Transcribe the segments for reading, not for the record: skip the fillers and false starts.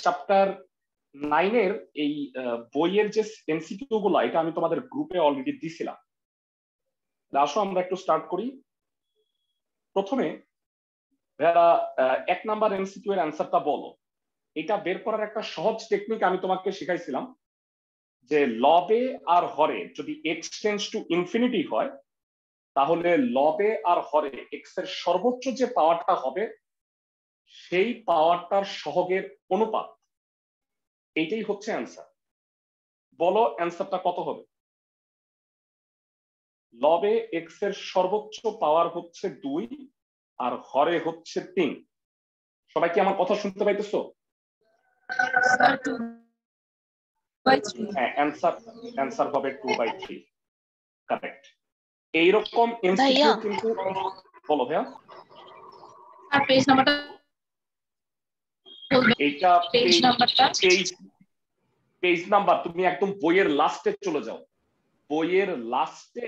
Chapter 9 এর এই বইয়ের যে এমসিকিউ গুলো এটা আমি তোমাদের গ্রুপে অলরেডি দিছিলাম। আসো আমরা একটু স্টার্ট করি। প্রথমে যারা 1 নাম্বার এমসিকিউ এর অ্যান্সারটা বলো। এটা বের করার একটা সহজ টেকনিক আমি তোমাকে শিখাইছিলাম যে লবে আর হরে যদি এক্স টেন্ডস টু ইনফিনিটি হয় তাহলে লবে আর হরে এক্স এর সর্বোচ্চ যে পাওয়ারটা হবে সেই পাওয়ারটার সহগের অনুপাত, এইটাই হচ্ছে অ্যান্সার। বলো অ্যান্সারটা কত হবে? লবে এক্স এর সর্বোচ্চ পাওয়ার হচ্ছে 2 আর হরে হচ্ছে 3। সবাই কি আমার কথা শুনতে পাইতেছো? হ্যাঁ, অ্যান্সার হবে 2/3। কারেক্ট। এইরকম এমসিকিউ কিন্তু বলো ভাইয়া। পেজ নাম্বারটা এইটা পেজ নাম্বার তুমি একদম বইয়ের লাস্টে চলে যাও। বইয়ের লাস্টে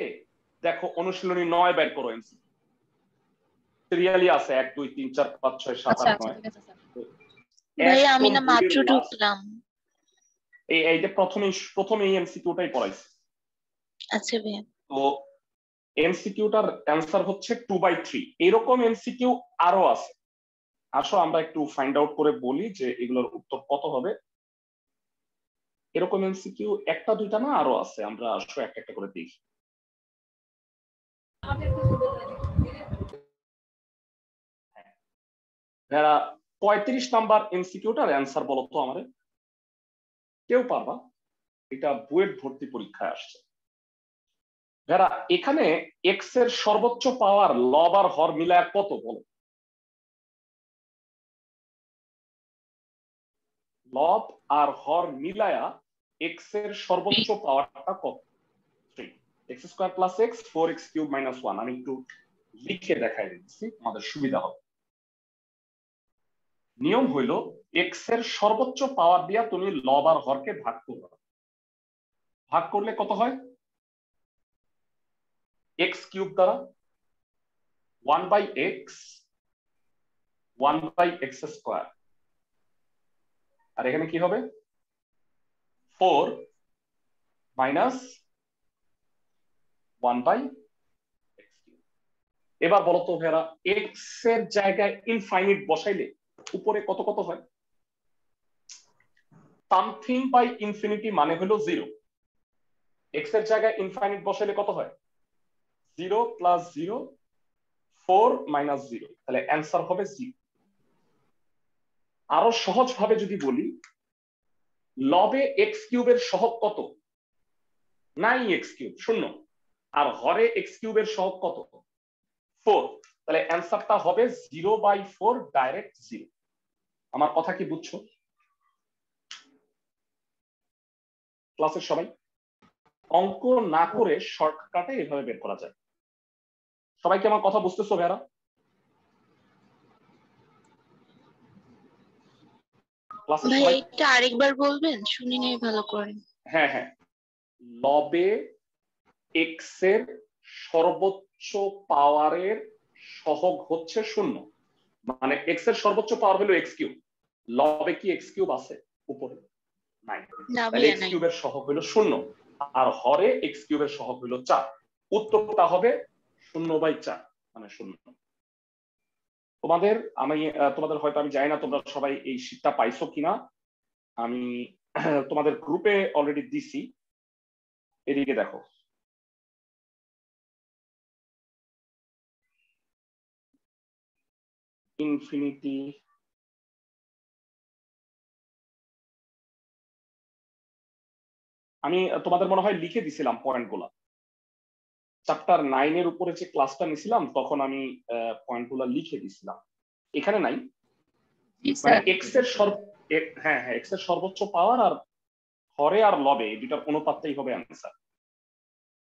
দেখো অনুশীলনী 9 বের করো। এমসিকিউ সিরিয়ালি আছে 1 2 3 4 5 6 7 8 9। ভাই আমি না মাত্র ঢুকলাম। এই যে প্রথমেই এমসিকিউটাই পড়াইছি। আচ্ছা ভাই। তো এমসিকিউটার অ্যান্সার হচ্ছে 2/3। এরকম এমসিকিউ আরো আছে। আসো আমরা একটু ফাইন্ড আউট করে বলি যে এগুলোর উত্তর কত হবে। এরকম এমসিকিউ একটা দুইটা না আরো আছে, আমরা আসো একটা একটা করে দেখি। যারা 35 নাম্বার এমসিকিউটার অ্যান্সার বলো তো আমারে। কেউ পারবা? এটা বুয়েট ভর্তি পরীক্ষায় আসছে। যারা এখানে এক্স এর সর্বোচ্চ পাওয়ার লব আর হর মিলায় কত বলো? লব আর হর মিলায়া এক্স এর সর্বোচ্চ পাওয়ারটা কত? 3 x square plus x 4x cube minus 1। আমি একটু লিখে দেখাই দিচ্ছি আমাদের সুবিধা হবে। নিয়ম হইল এক্স এর সর্বোচ্চ পাওয়ার দিয়া তুমি লব আর হরকে ভাগ করবে। ভাগ করলে কত হয়? x কিউব দ্বারা 1/x 1/x স্কয়ার। আর এখানে কি হবে? 4 মাইনাস 1/x কিউব। এবার বলো তো ভেরা x এর জায়গায় ইনফাইনিট বসাইলে উপরে কত কত হয়? সামথিং বাই ইনফিনিটি মানে হলো 0। x এর জায়গায় ইনফাইনিট বসাইলে কত হয়? 0 প্লাস 0 4 মাইনাস 0। তাহলে অ্যান্সার হবে 0। আরো সহজ ভাবে যদি বলি লবে x কিউবের সহগ কত? 9x কিউব, শূন্য। আর হরে x কিউবের সহগ কত? 4। তাহলে অ্যান্সারটা হবে 0/4 ডাইরেক্ট 0। আমার কথা কি বুঝছো ক্লাসের সবাই? অঙ্ক না করে শর্টকাটে এভাবে বের করা যায়। সবাই কি আমার কথা বুঝতেছো ভাইরা? ক্লাসের সবাই এটা আরেকবার বলবেন, শুনি নাই ভালো করে। হ্যাঁ হ্যাঁ, লবে এক্স এর সর্বোচ্চ পাওয়ারের সহগ হচ্ছে 0। মানে এক্স এর সর্বোচ্চ পাওয়ার হলো এক্স কিউব। লবে কি এক্স কিউব আছে উপরে? নাই। তাহলে এক্স কিউবের সহগ হলো 0 আর হরে এক্স কিউবের সহগ হলো 4। উত্তরটা হবে 0/4 মানে 0। তোমাদের হয়তো আমি জানি না তোমরা সবাই এই শীটটা পাইছো কিনা। আমি তোমাদের গ্রুপে অলরেডি দিছি, এদিকে দেখো। ইনফিনিটি আমি তোমাদের মনে হয় লিখে দিছিলাম পয়েন্টগুলো। চ্যাপ্টার 9 এর উপরে যে ক্লাসটা নিছিলাম তখন আমি পয়েন্টগুলো লিখে দিছিলাম। এখানে নাই। মানে এক্স এর হ্যাঁ হ্যাঁ এক্স এর সর্বোচ্চ পাওয়ার আর হরে আর লবে এই দুটার অনুপাতটাই হবে অ্যান্সার।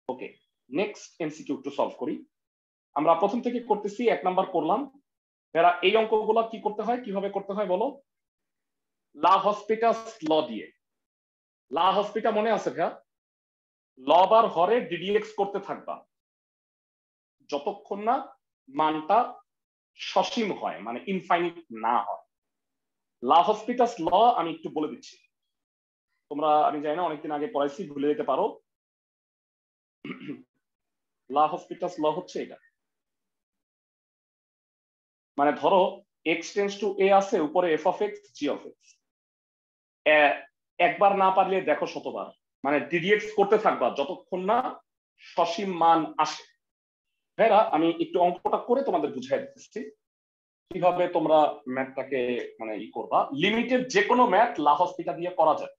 ওকে, নেক্সট এমসিকিউ একটু সলভ করি। আমরা প্রথম থেকে করতেছি, 1 নাম্বার করলাম। এরা এই অঙ্কগুলো কি করতে হয়, কিভাবে করতে হয় বলো? লা হসপিটাস ল দিয়ে। লা হসপিটা মনে আছে ভাইয়া? লব আর হরে ডিডিএক্স করতে থাকবা যতক্ষণ না মানটা সসীম হয়, মানে ইনফাইনিট না হয়। লা হসপিটাস ল আমি একটু বলে দিচ্ছি, তোমরা আমি জানি না অনেকদিন আগে পড়াইছি, ভুলে যেতে পারো। লা হসপিটাস ল হচ্ছে এটা, মানে ধরো x টেন্ডস টু a আছে, উপরে f of x g of x, একবার না পারলে দেখো শতবার, মানে ddx করতে থাকবা যতক্ষণ না সসীম মান আসে। ভাইরা আমি একটু অঙ্কটা করে তোমাদের বুঝাই দিচ্ছি কিভাবে তোমরা ম্যাথটাকে মানে ই করবা। লিমিটেড যে কোনো ম্যাথ লা হসপিটা দিয়ে করা যায়।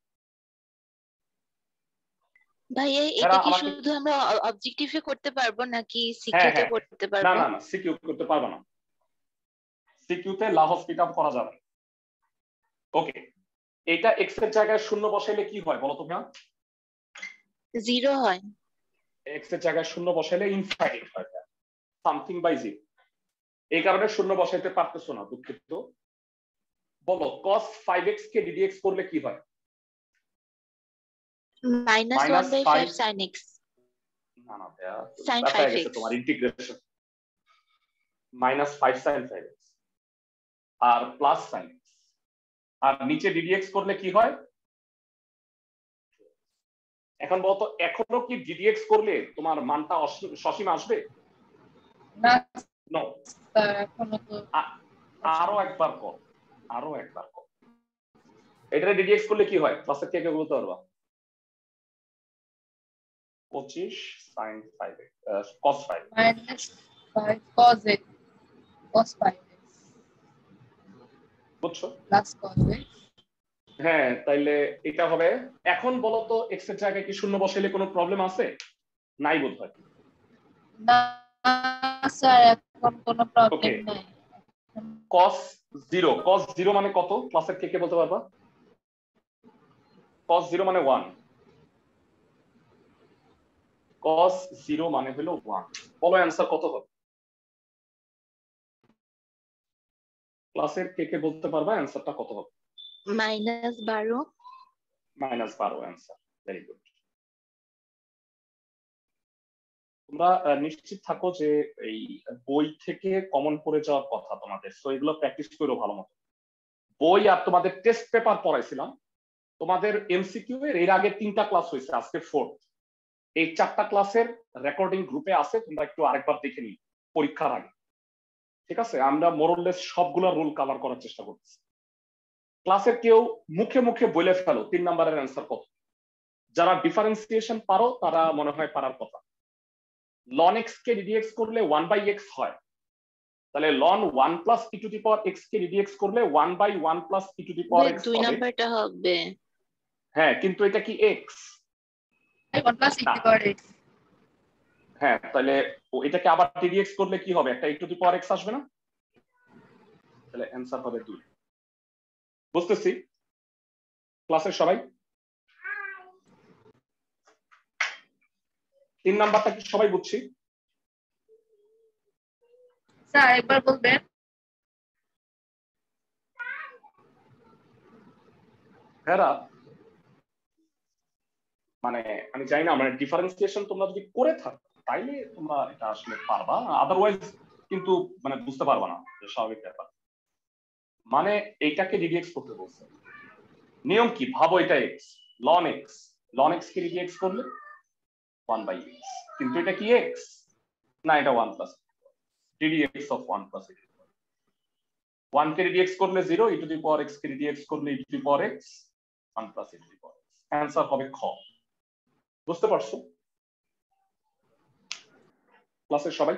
ভাইয়া এটা কি শুধু আমরা অবজেক্টিভে করতে পারবো নাকি সিকিউ তে করতে পারবো? না না না, সিকিউ করতে পারবে না, সিকিউ তে লা হসপিটা করা যাবে। ওকে, এটা x এর জায়গায় শূন্য বসাইলে কি হয় বলো তোমরা? 0 হয়। x এর জায়গায় শূন্য বসাইলে ইনফাইনাইট হয়, সামথিং বাই 0। এই কারণে শূন্য বসাইতে পারতেছো না, দুঃখিত। বলো cos 5x কে ddx করলে কি হয়? -1/5 sin x। না না ভাইয়া, sin ব্যাপার হয়ে 5x গেছে তোমার ইন্টিগ্রেশন। -5 sin 5x আর প্লাস sin x, আর নিচে ddx করলে কি হয়? এখন বলতো এখনো কি ddx করলে তোমার মানটা সসীম আসবে? না নো, স্যার এখনো তো। আরো একবার কর, আরো একবার কর। এটা ddx করলে কি হয় ক্লাসে কে কে বলতে পারবা? 25 sin 5x cos 5 -5 cos x cos 5x বুঝছো? Plus cos x। হ্যাঁ, তাইলে এটা হবে। এখন বলো তো x এর জায়গায় কি শূন্য বসাইলে কোনো প্রবলেম আছে? নাই বোধহয়। না স্যার এখন কোনো প্রবলেম নাই। cos 0 মানে কত ক্লাসের কে কে বলতে পারবা? cos 0 মানে 1, cos 0 মানে হলো 1। বলো অ্যান্সার কত হবে? ক্লাসের কে কে বলতে পারবা অ্যান্সারটা কত হবে? -12। -12 অ্যান্সার। Very good. তোমরা নিশ্চিত থাকো যে এই বই থেকে কমন পড়ে যাওয়ার কথা তোমাদের, সো এগুলো প্র্যাকটিস করো ভালো মতো। বই আর তোমাদের টেস্ট পেপার পড়াইছিলাম, তোমাদের এমসিকিউ এর আগে 3টা ক্লাস হয়েছে, আজকে 4th। এই 4টা ক্লাসের রেকর্ডিং গ্রুপে আছে, তোমরা একটু আরেকবার দেখে নিও পরীক্ষার আগে, ঠিক আছে? আমরা মোরলেস সবগুলা রুল কভার করার চেষ্টা করছি। ক্লাসের কেউ মুখে মুখে বলে ফেলো 3 নাম্বারের অ্যান্সার কত। যারা ডিফারেন্সিয়েশন পারো তারা মনে হয় পারার কথা। ln x কে ddx করলে 1/x হয়, তাহলে ln 1 plus e to the power x কে ddx করলে 1/1 plus e to the power x দুই হবে। নাম্বারটা হবে। হ্যাঁ, কিন্তু এটা কি x? 1 plus e to the power x। হ্যাঁ, তাহলে এটাকে আবার ddx করলে কি হবে? একটা e to the power x আসবে না? তাহলে অ্যান্সার হবে 2। বুঝতেছি ক্লাসের সবাই? 3 নাম্বারটা কি সবাই বুঝছি? স্যার একবার বলবেন। হ্যাঁ, মানে আমি জানি না, মানে ডিফারেন্সিয়েশন তোমরা যদি করে থাকো তাইলে তোমরা এটা আসলে পারবা, আদারওয়াইজ কিন্তু মানে বুঝতে পারবা না, স্বাভাবিক ব্যাপার। মানে এইটাকে ddx করতে বলছে, নিয়ম কি ভাবো? এটা x, ln x কে ddx করলে 1/x, কিন্তু এটা কি x না, এটা 1 plus ddx of 1 plus x। 1 K ddx করলে 0, e to the power x কে ddx করলে e to the power x 1 plus e to the power x। Answer হবে খ। বুঝতে পারছো ক্লাসের সবাই?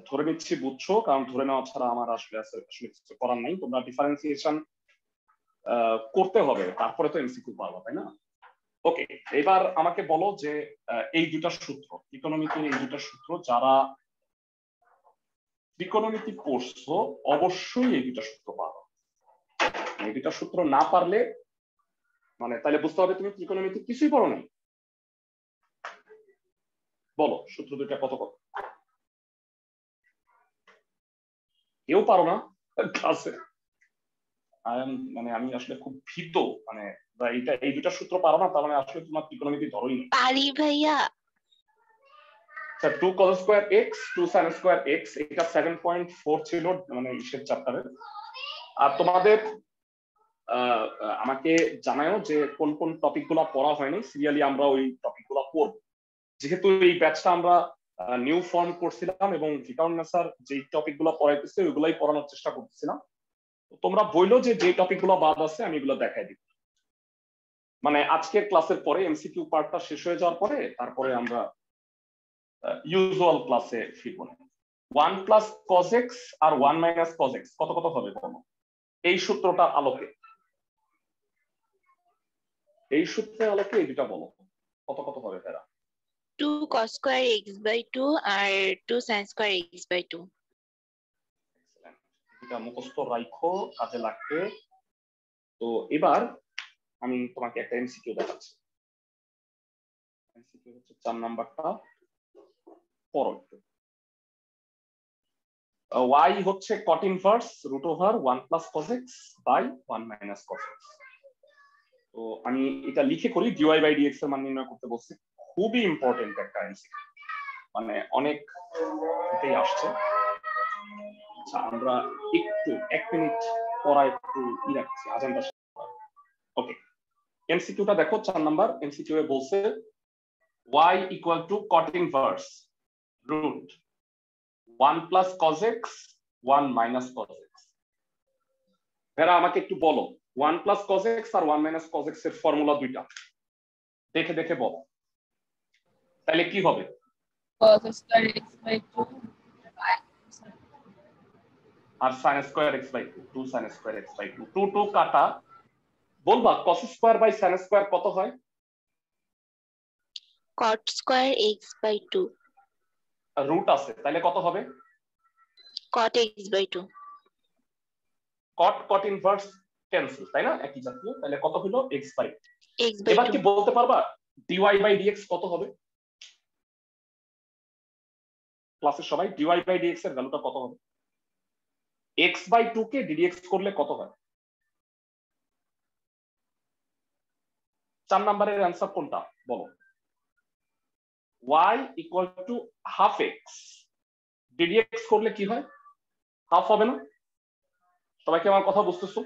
ধরে নিচ্ছি বুঝছো, কারণ ধরে নেওয়া ছাড়া আমার আসলে কিছু করার নাই। তোমরা ডিফারেন্সিয়েশন করতে হবে, তারপরে তো এমসিকিউ পারবা, তাই না? ওকে, এবার আমাকে বলো যে এই দুটা সূত্র, ত্রিকোণমিতির এই দুটা সূত্র, যারা ত্রিকোণমিতি পড়ছো অবশ্যই এই দুটা সূত্র পারো। এই দুটা সূত্র না পারলে মানে তাহলে বুঝতে হবে তুমি ত্রিকোণমিতি কিছুই পড়ো নাই। বলো সূত্র দুটা কত কত? কেউ পারো না ক্লাসে? মানে আমি আসলে খুব ভীত, মানে এই দুটা সূত্র পারো না, তার মানে আসলে তোমার ত্রিকোণমিতি ধরোই না। পারি ভাইয়া। Sir 2 cos square x 2 sin square x এটা 7.4 ছিল মানে ইসের চ্যাপ্টারে। আর তোমাদের আমাকে জানাও যে কোন কোন টপিকগুলো পড়া হয়নি, সিরিয়ালি আমরা ওই টপিকগুলো পড়ব। যেহেতু এই ব্যাচটা আমরা নিউ ফর্ম করছিলাম এবং স্যার যে টপিকগুলো পড়াইতেছে ওইগুলাই পড়ানোর চেষ্টা করতেছিলাম। তোমরা বইলো যে যে টপিকগুলো বাদ আছে আমি এগুলো দেখাই দিব। মানে আজকের ক্লাসের পরে এমসিকিউ পার্টটা শেষ হয়ে যাওয়ার পরে তারপরে আমরা ইউজুয়াল ক্লাসে ফিরব। 1 প্লাস cos x আর 1 মাইনাস cos x কত কত হবে বলো এই সূত্রটা আলোকে, এই সূত্রের আলোকে এই দুটা বলো কত কত হবে তারা। 2 cos স্কয়ার x বাই 2 আর 2 sin স্কয়ার x বাই 2। এটা মুখস্থ রাখো, কাজে লাগবে। তো এবার আমি তোমাকে একটা এমসিকিউ দেখাচ্ছি। এমসিকিউ হচ্ছে 4 নাম্বারটা পড়ো। y হচ্ছে cot inverse √1 plus cos x by 1 minus cos x। তো আমি এটা লিখে করি dy বাই dx এর মান নির্ণয় করতে বলছি। খুবই ইম্পর্টেন্ট একটা এমসিকিউ, মানে অনেক এটাই আসছে। আচ্ছা আমরা একটু 1 মিনিট পড়া একটু রাখছি আজেন্ডা। ওকে, এমসিকিউটা দেখো 4 নাম্বার এমসিকিউ এ বলছে y equal to cot inverse √1 plus cos x 1 minus cos x। এরা আমাকে একটু বলো 1 প্লাস cos x আর 1 মাইনাস cos x এর ফর্মুলা দুইটা দেখে দেখে বলো, তাহলে কি হবে? cos স্কয়ার x বাই 2 আর sin square x by 2 2 sin square x by 2 2 2 কাটা। বলবা cos square by sin square কত হয়? cot square x by 2 root আছে তাহলে কত হবে? cot x by 2। cot inverse cancel, তাই না? একই জাতীয়, তাহলে কত হলো x বাই 2 x বাই 2। এবার কি বলতে পারবা dy বাই dx কত হবে? ক্লাসের সবাই dy বাই dx এর ভ্যালুটা কত হবে? x বাই 2 কে ddx করলে কত হয়? 4 নাম্বারের অ্যানসার কোনটা বলো? y equal to half x ddx করলে কি হয়? হাফ হবে না? সবাই কি আমার কথা বুঝতেছো?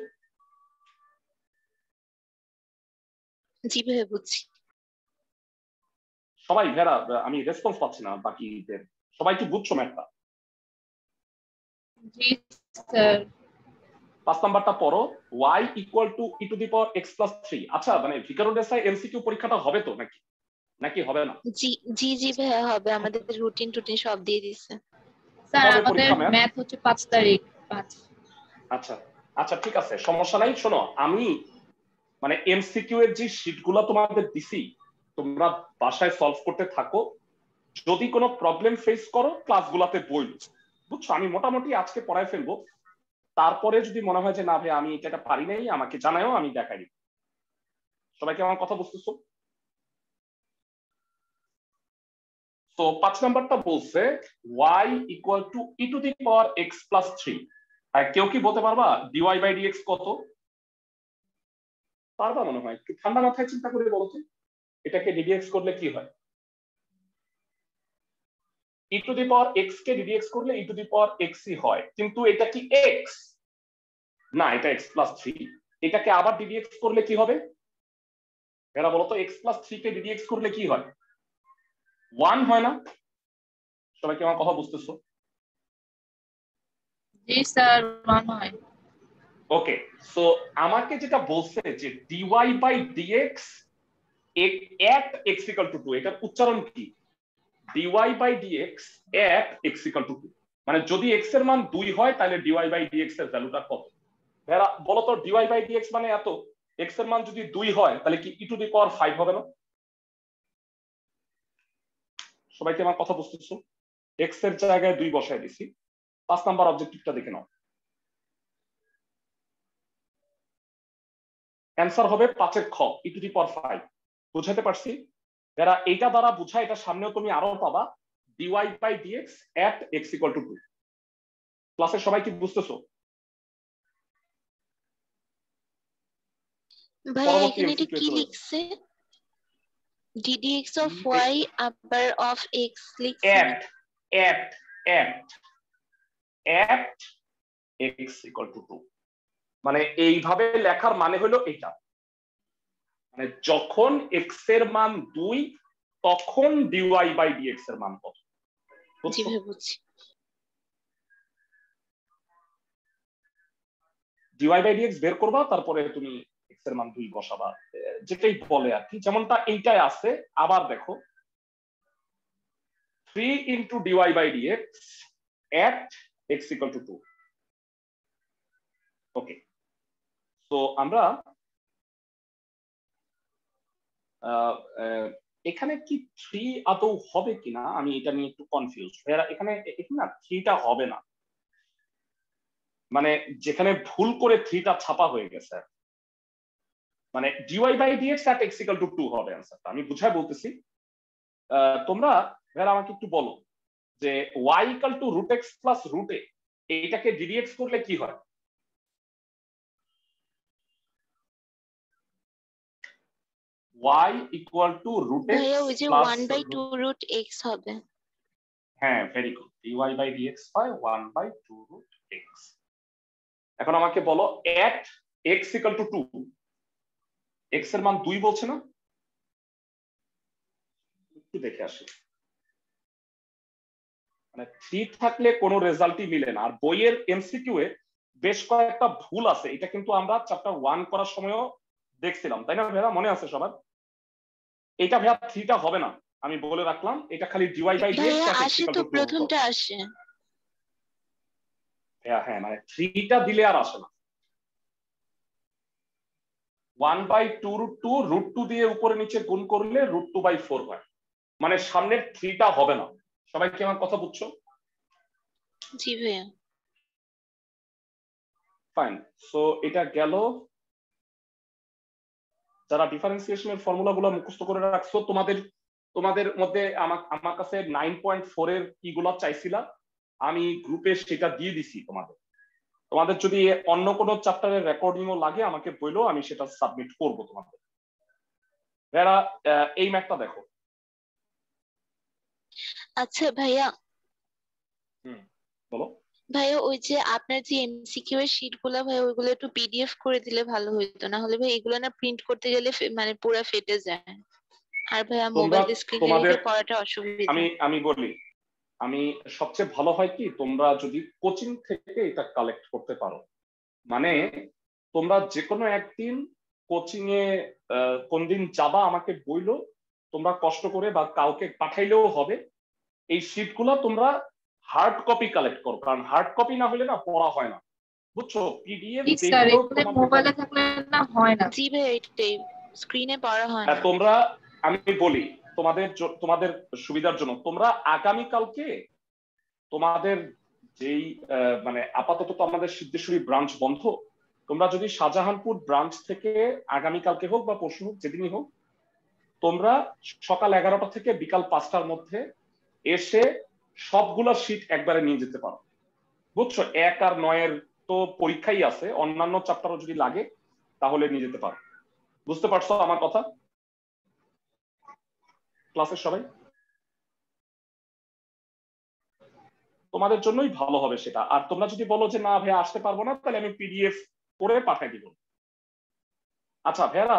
জি ভাই বুঝছি। সবাই ভেরা আমি রেসপন্স পাচ্ছি না বাকিদের, সবাই কি বুঝছো ম্যাথটা? জি স্যার। 5 নাম্বারটা পড়ো y equal two e to the power x plus 3। আচ্ছা মানে ভিকারুননিসা এমসিকিউ পরীক্ষাটা হবে তো নাকি নাকি হবে না? জি জি জি ভাই হবে, আমাদের রুটিন সব দিয়ে দিয়েছে স্যার। কবে আমাদের পরীক্ষা ম্যাম? ম্যাথ হচ্ছে 5 তারিখ 5। আচ্ছা আচ্ছা ঠিক আছে, সমস্যা নাই। শোনো আমি মানে এমসিকিউ এর যে শীটগুলো তোমাদের দিছি তোমরা বাসায় সলভ করতে থাকো। যদি কোনো প্রবলেম ফেস করো ক্লাসগুলোতে বইলো, বুঝছো? আমি মোটামুটি আজকে পড়ায় ফেলবো, তারপরে যদি মনে হয় যে না ভাই আমি এটা পারি নাই আমাকে জানাও, আমি দেখাই দিব। সবাইকে আমার কথা বুঝতেছো? তো 5 নাম্বারটা বলছে y equal two e to the power x plus 3। আর কেউ কি বলতে পারবা dy বাই dx কত? পারবা মনে হয়? একটু ঠান্ডা মাথায় চিন্তা করে বলো তো এটাকে ddx করলে কি হয়? e to the power x কে ddx করলে e to the power x ই হয়, কিন্তু এটা কি x না, এটা x প্লাস 3। এটাকে আবার ddx করলে কি হবে? এরা বলো তো x প্লাস 3 কে ddx করলে কি হয়? 1 হয় না? সবাই কি আমার কথা বুঝতেছো? জি স্যার 1 হয়। ওকে, সো আমাকে যেটা বলছে যে dy by dx at x equal to 2, এটার উচ্চারণ কি? dy by dx at x equal to 2, মানে যদি x এর মান 2 হয় তাহলে dy বাই dx এর ভ্যালুটা কত? এরা বলো তো dy বাই dx মানে এত, x এর মান যদি 2 হয় তাহলে কি e টু দি পাওয়ার 5 হবে না? সবাই কি আমার কথা বুঝতেছো? x এর জায়গায় 2 বসায় দিছি। 5 নাম্বার অবজেক্টিভটা দেখে নাও। অ্যান্সার হবে 5 এর খ e টু দি পাওয়ার 5। বুঝাতে পারছি? যারা এইটা দ্বারা বুঝায় এটা সামনেও তুমি আরো পাবা dy by dx at x equal to 2। ক্লাসের সবাই কি বুঝতেছো? ভাই পরবর্তী এখানে এটা MCQ কি চলে যাও। লিখছে? ddx of y আবার of x লিখছি at x equal to 2 মানে এইভাবে লেখার মানে হলো এটা, মানে যখন x এর মান 2 তখন dy by dx এর মান কত? জি ভাই বুঝছি। dy by dx বের করবা, তারপরে তুমি x এর মান 2 বসাবা, যেটাই বলে আর কি, যেমনটা এইটাই আছে। আবার দেখো 3 into dy by dx at x equal to 2। ওকে, তো আমরা এখানে কি 3 আদৌ হবে কিনা আমি এটা নিয়ে একটু কনফিউজ। এখানে না 3টা হবে না, মানে যেখানে ভুল করে 3টা ছাপা হয়ে গেছে, মানে dy by dx at x equal to 2 হবে आंसरটা। আমি বুঝাই বলতেছি, তোমরা ভাইরা আমাকে একটু বলো যে y equal to root x plus root a এইটাকে ddx করলে কি হয়? y equal to root x ভাইয়া ওই যে plus 1 by 2 root x হবে। হ্যাঁ, very good, dy by dx হয় 1 by 2 root x। এখন আমাকে বলো at x equal to 2 x এর মান 2 বলছে না? একটু দেখে আসি, মানে 3 থাকলে কোনো রেজাল্টই মিলে না। আর বইয়ের এমসিকিউ এ বেশ কয়েকটা ভুল আছে, এটা কিন্তু আমরা চ্যাপ্টার 1 করার সময়ও দেখছিলাম, তাই না ভাইয়া? মনে আছে সবার? এটা ভাইয়া 3টা হবে না, আমি বলে রাখলাম, এটা খালি dy by dx ভাইয়া আসে তো, প্রথমটা আসে। হ্যাঁ, মানে 3টা দিলে আর আসে না। 1 by 2 root 2 root 2 দিয়ে উপরে নিচে গুণ করলে root 2 by 4 হয়, মানে সামনের 3টা হবে না। সবাই কি আমার কথা বুঝছো? জি ভাইয়া। ফাইন, সো এটা গেল। যারা ডিফারেন্সিয়েশনের ফর্মুলাগুলো মুখস্থ করে রাখছো, তোমাদের মধ্যে আমার কাছে 9.4 এর কিগুলো চাইছিলা, আমি গ্রুপে সেটা দিয়ে দিছি তোমাদের যদি অন্য কোনো চ্যাপ্টারের রেকর্ডিংও লাগে আমাকে বললো, আমি সেটা সাবমিট করব তোমাদের। যারা এই ম্যাথটা দেখো। আচ্ছা ভাইয়া, বলো। ভাইয়া ওই যে আপনার যে এমসিকিউ এর শীট গুলা ভাই, ওইগুলো একটু পিডিএফ করে দিলে ভালো হতো, না হলে ভাই এগুলো না প্রিন্ট করতে গেলে মানে পুরো ফেটে যায়। আর ভাইয়া মোবাইল স্ক্রিনে রেখে পড়াটা অসুবিধা। আমি বলি, আমি সবচেয়ে ভালো হয় কি, তোমরা যদি কোচিং থেকে এটা কালেক্ট করতে পারো, মানে তোমরা যে কোনো একদিন কোচিং এ কোন দিন যাবা আমাকে বইলো, তোমরা কষ্ট করে বা কাউকে পাঠাইলেও হবে, এই শীটগুলো তোমরা হার্ড কপি কালেক্ট করো, কারণ হার্ড কপি না হলে না পড়া হয় না, বুঝছো? পিডিএফ মোবাইলে থাকলে না হয় না। জি ভাই, এইটাই, স্ক্রিনে পড়া হয় না। তোমরা, আমি বলি তোমাদের সুবিধার জন্য, তোমরা আগামী কালকে তোমাদের যেই মানে আপাতত তো আমাদের সিদ্ধেশ্বরী ব্রাঞ্চ বন্ধ, তোমরা যদি শাহজাহানপুর ব্রাঞ্চ থেকে আগামীকালকে হোক বা পরশু হোক, যেদিনই হোক, তোমরা সকাল 11টা থেকে বিকাল 5টার মধ্যে এসে সবগুলা শীট একবারে নিয়ে যেতে পারো, বুঝছো? 1 আর 9 তো পরীক্ষাই আছে, অন্যান্য চ্যাপ্টারও যদি লাগে তাহলে নিয়ে যেতে পারো। বুঝতে পারছো আমার কথা? ক্লাসের সবাই, তোমাদের জন্যই ভালো হবে সেটা। আর তোমরা যদি বলো যে না ভাইয়া আসতে পারবো না, তাহলে আমি পিডিএফ করে পাঠিয়ে দিব। আচ্ছা ভাইয়ারা,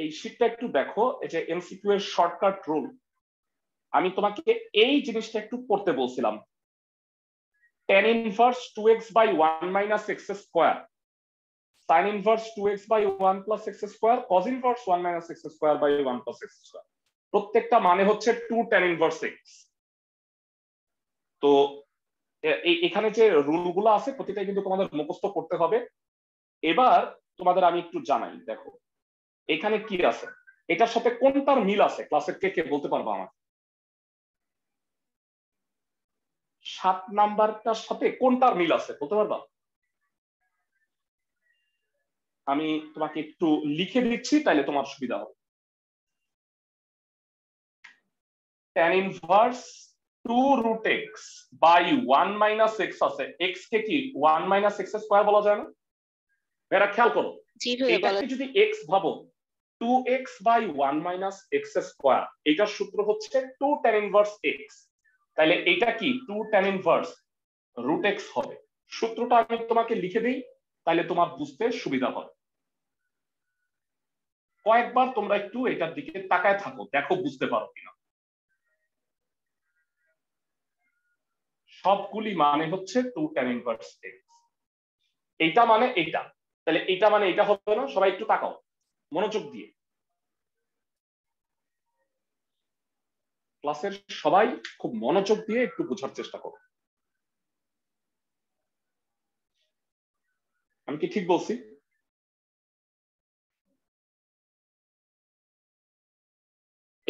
এই শীটটা একটু দেখো, এই যে এমসিকিউ এর শর্টকাট রুল, আমি তোমাকে এই জিনিসটা একটু পড়তে বলছিলাম। tan inverse 2x by 1 minus x square, sin inverse 2x by 1 plus x square, cos inverse 1 minus x square by 1 plus x square, প্রত্যেকটা মানে হচ্ছে 2 tan ইনভার্স x। তো এখানে যে রুলগুলো আছে প্রতিটাই কিন্তু তোমাদের মুখস্থ করতে হবে। এবার তোমাদের আমি একটু জানাই, দেখো এখানে কি আছে, এটার সাথে কোনটার মিল আছে, ক্লাসের কে কে বলতে পারবা আমার? 7 নাম্বারটার সাথে কোনটার মিল আছে বলতে পারবা? আমি তোমাকে একটু লিখে দিচ্ছি, তাইলে তোমার সুবিধা হবে। tan inverse 2 root x by 1 minus x আছে, x কে কি 1 minus x স্কয়ার বলা যায় না? এরা খেয়াল করো, এটাকে যদি x ভাবো, 2x by 1 minus x square, এটার সূত্র হচ্ছে 2 tan ইনভার্স x। তাহলে এটা কি 2 tan ইনভার্স রুট x হবে। সূত্রটা আমি তোমাকে লিখে দিই, তাহলে তোমার বুঝতে সুবিধা হবে। কয়েকবার তোমরা একটু এটার দিকে তাকায় থাকো, দেখো বুঝতে পারো কিনা। সবগুলি মানে হচ্ছে 2 tan ইনভার্স x। এইটা মানে এইটা, তাহলে এইটা মানে এটা হবে না? সবাই একটু তাকাও মনোযোগ দিয়ে। ক্লাসের সবাই খুব মনোযোগ দিয়ে একটু বোঝার চেষ্টা করো। আমি কি ঠিক বলছি?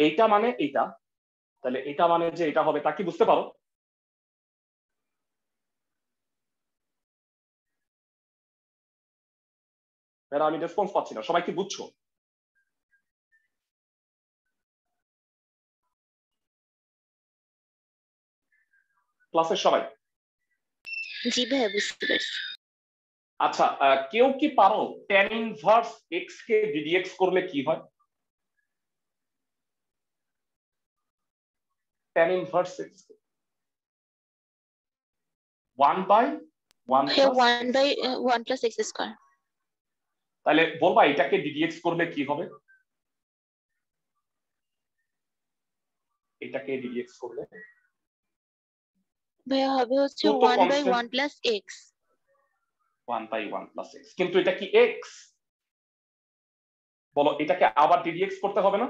এইটা মানে এইটা, তাহলে এটা মানে যে এটা হবে, তা কি বুঝতে পারো? আমি রেসপন্স পাচ্ছি না, সবাই কি বুঝছো? ক্লাসের সবাই? জি ভাইয়া বুঝতে পারছি। আচ্ছা, কেউ কি পারো tan ইনভার্স x কে ddx করলে কি হয়? tan inverse x 1 by 1 plus x square. তাহলে বলবা এটাকে ddx করলে কি হবে? এটাকে ddx করলে ভাইয়া হবে হচ্ছে 1 by 1 plus x। 1 by 1 plus x, কিন্তু এটা কি x? বলো, এটাকে আবার ddx করতে হবে না?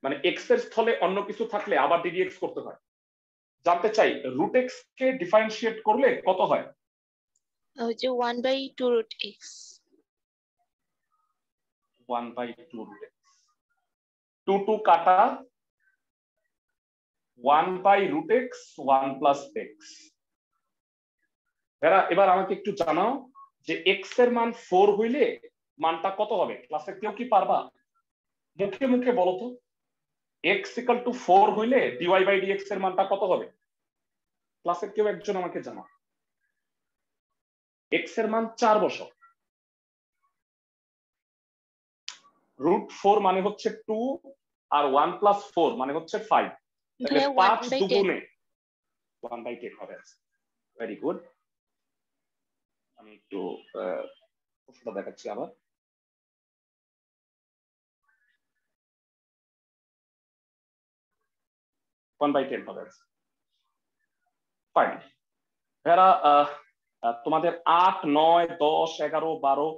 মানে x এর স্থলে অন্য কিছু থাকলে আবার ddx করতে হয়। জানতে চাই রুট x কে ডিফারেন্সিয়েট করলে কত হয়? হচ্ছে 1 by 2 root x। 1 by 2 root x, 2 কাটা 1 by root x 1 plus x। এবার আমাকে একটু জানাও যে x এর মান 4 হইলে মানটা কত হবে? ক্লাসে কেউ কি পারবা মুখে মুখে বলো তো? x ইকুয়াল টু 4 হইলে dy বাই dx এর মানটা কত হবে? ক্লাসের কেউ একজন আমাকে জানাও। x এর মান 4 বসাও। রুট 4 মানে হচ্ছে 2 আর 1 প্লাস 4 মানে হচ্ছে 5, তাহলে 5 দুগুণে 1 বাই 10 হবে। Very good. আমি একটু প্রশ্নটা দেখাচ্ছি আবার। তোমাদের 8, 9, 10, 11, 12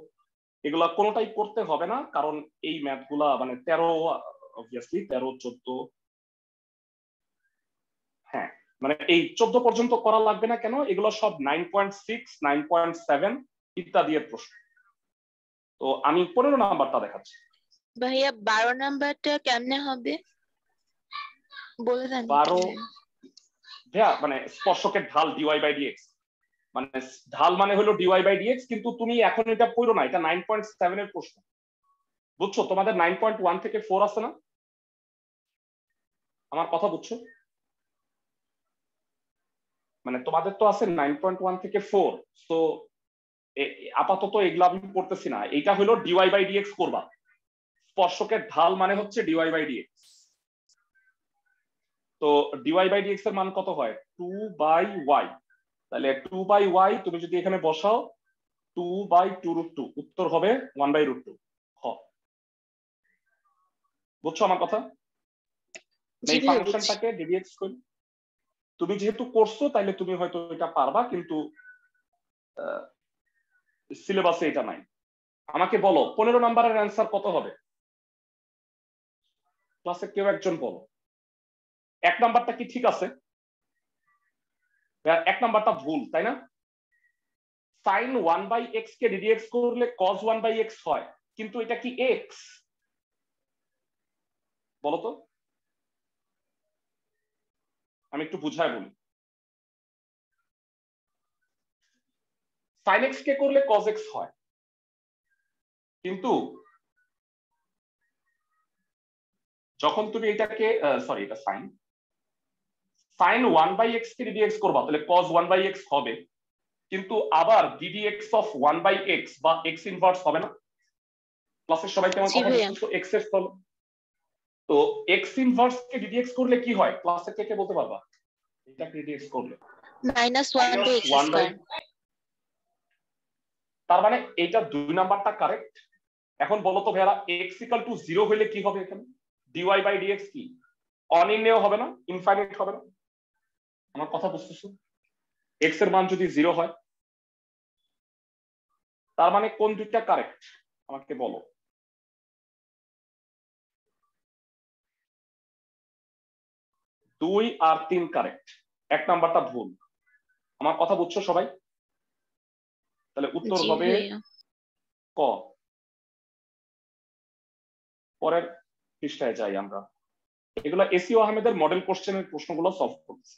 এগুলা কোনোটাই করতে হবে না, কারণ এই ম্যাথ গুলা মানে 13 অবভিয়াসলি 13, 14, হ্যাঁ মানে এই 14 পর্যন্ত করা লাগবে না। কেন? এগুলো সব 9.6, 9.7 ইত্যাদি এর প্রশ্ন। তো আমি 15 নাম্বারটা দেখাচ্ছি। ভাইয়া 12 নাম্বারটা কেমনে হবে বলে দেন। 12 ভাইয়া মানে স্পর্শকের ঢাল dy বাই dx, মানে ঢাল মানে হলো dy বাই dx, কিন্তু তুমি এখন এটা পড়ো না, এটা 9.7 এর প্রশ্ন, বুঝছো? তোমাদের 9.1 থেকে 4 আছে না? আমার কথা বুঝছো? মানে তোমাদের তো আছে 9.1 থেকে 4, তো আপাতত এগুলো আমি পড়তেছি না। এইটা হলো dy বাই dx করবা। স্পর্শকের ঢাল মানে হচ্ছে dy বাই dx। তো dy বাই dx এর মান কত হয়? 2 বাই y। তাহলে 2 বাই y তুমি যদি এখানে বসাও 2 বাই 2 রুট 2, উত্তর হবে 1 বাই রুট 2। বুঝছো আমার কথা? এই ফাংশনটাকে ddx করি। তুমি যেহেতু করছো তাইলে তুমি হয়তো এটা পারবা, কিন্তু সিলেবাসে এটা নাই। আমাকে বলো 15 নাম্বারের অ্যান্সার কত হবে? ক্লাসে কেউ একজন বলো। 1 নাম্বারটা কি ঠিক আছে? 1 নাম্বারটা ভুল, তাই না? sin 1 বাই x কে ddx করলে cos 1 বাই x হয়, কিন্তু এটা কি x? বলো তো, আমি একটু বুঝায় বলি। sin x কে করলে cos x হয়, কিন্তু যখন তুমি এটাকে সরি এটা sin 1 বাই x কে ddx করবা তাহলে cos 1 বাই x হবে, কিন্তু আবার ddx অফ 1 বাই x বা x ইনভার্স হবে না? ক্লাসের সবাই কেমন কথা বুঝতেছো? এক্স এর স্থল, তো এক্স ইনভার্স কে ডিডিএক্স করলে কি হয় ক্লাসে কে কে বলতে পারবা? এটা ডিডিএক্স করলে -1/x²। তার মানে এটা 2 নাম্বারটা কারেক্ট। এখন বলো তো ভাইয়া x = 0 হলে কি হবে? এখানে dy/dx কি অনির্ণেয় হবে না, ইনফাইনাইট হবে না? আমার কথা বুঝতেছো? x এর মান যদি 0 হয় তার মানে কোন দুইটা কারেক্ট আমাকে বলো। দুই আর 3 কারেক্ট, 1 নাম্বারটা ভুল। আমার কথা বুঝছো সবাই? তাহলে উত্তর হবে ক। পরের পৃষ্ঠায় যাই আমরা। এগুলা এসিও আহমেদের মডেল কোশ্চেনের প্রশ্নগুলো সলভ করছি,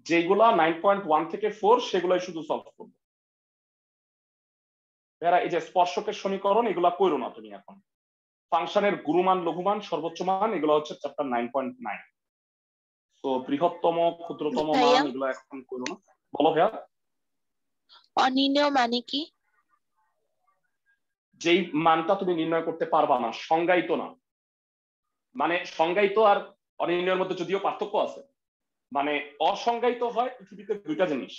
যেগুলা 9.1 থেকে 4 সেগুলাই শুধু সলভ করবো। এরা এই যে স্পর্শকের সমীকরণ এগুলা কইরো না তুমি এখন। ফাংশনের গুরুমান লঘুমান সর্বোচ্চ মান এগুলো হচ্ছে চ্যাপ্টার 9.9। তো বৃহত্তম ক্ষুদ্রতম মান এগুলো এখন কইরো না। বলো ভাইয়া। অনির্ণেয় মানে কি? যেই মানটা তুমি নির্ণয় করতে পারবা না, সংজ্ঞায়িত না। মানে সংজ্ঞায়িত আর অনির্ণয়ের মধ্যে যদিও পার্থক্য আছে। মানে অসংজ্ঞায়িত হয় পৃথিবীতে দুইটা জিনিস,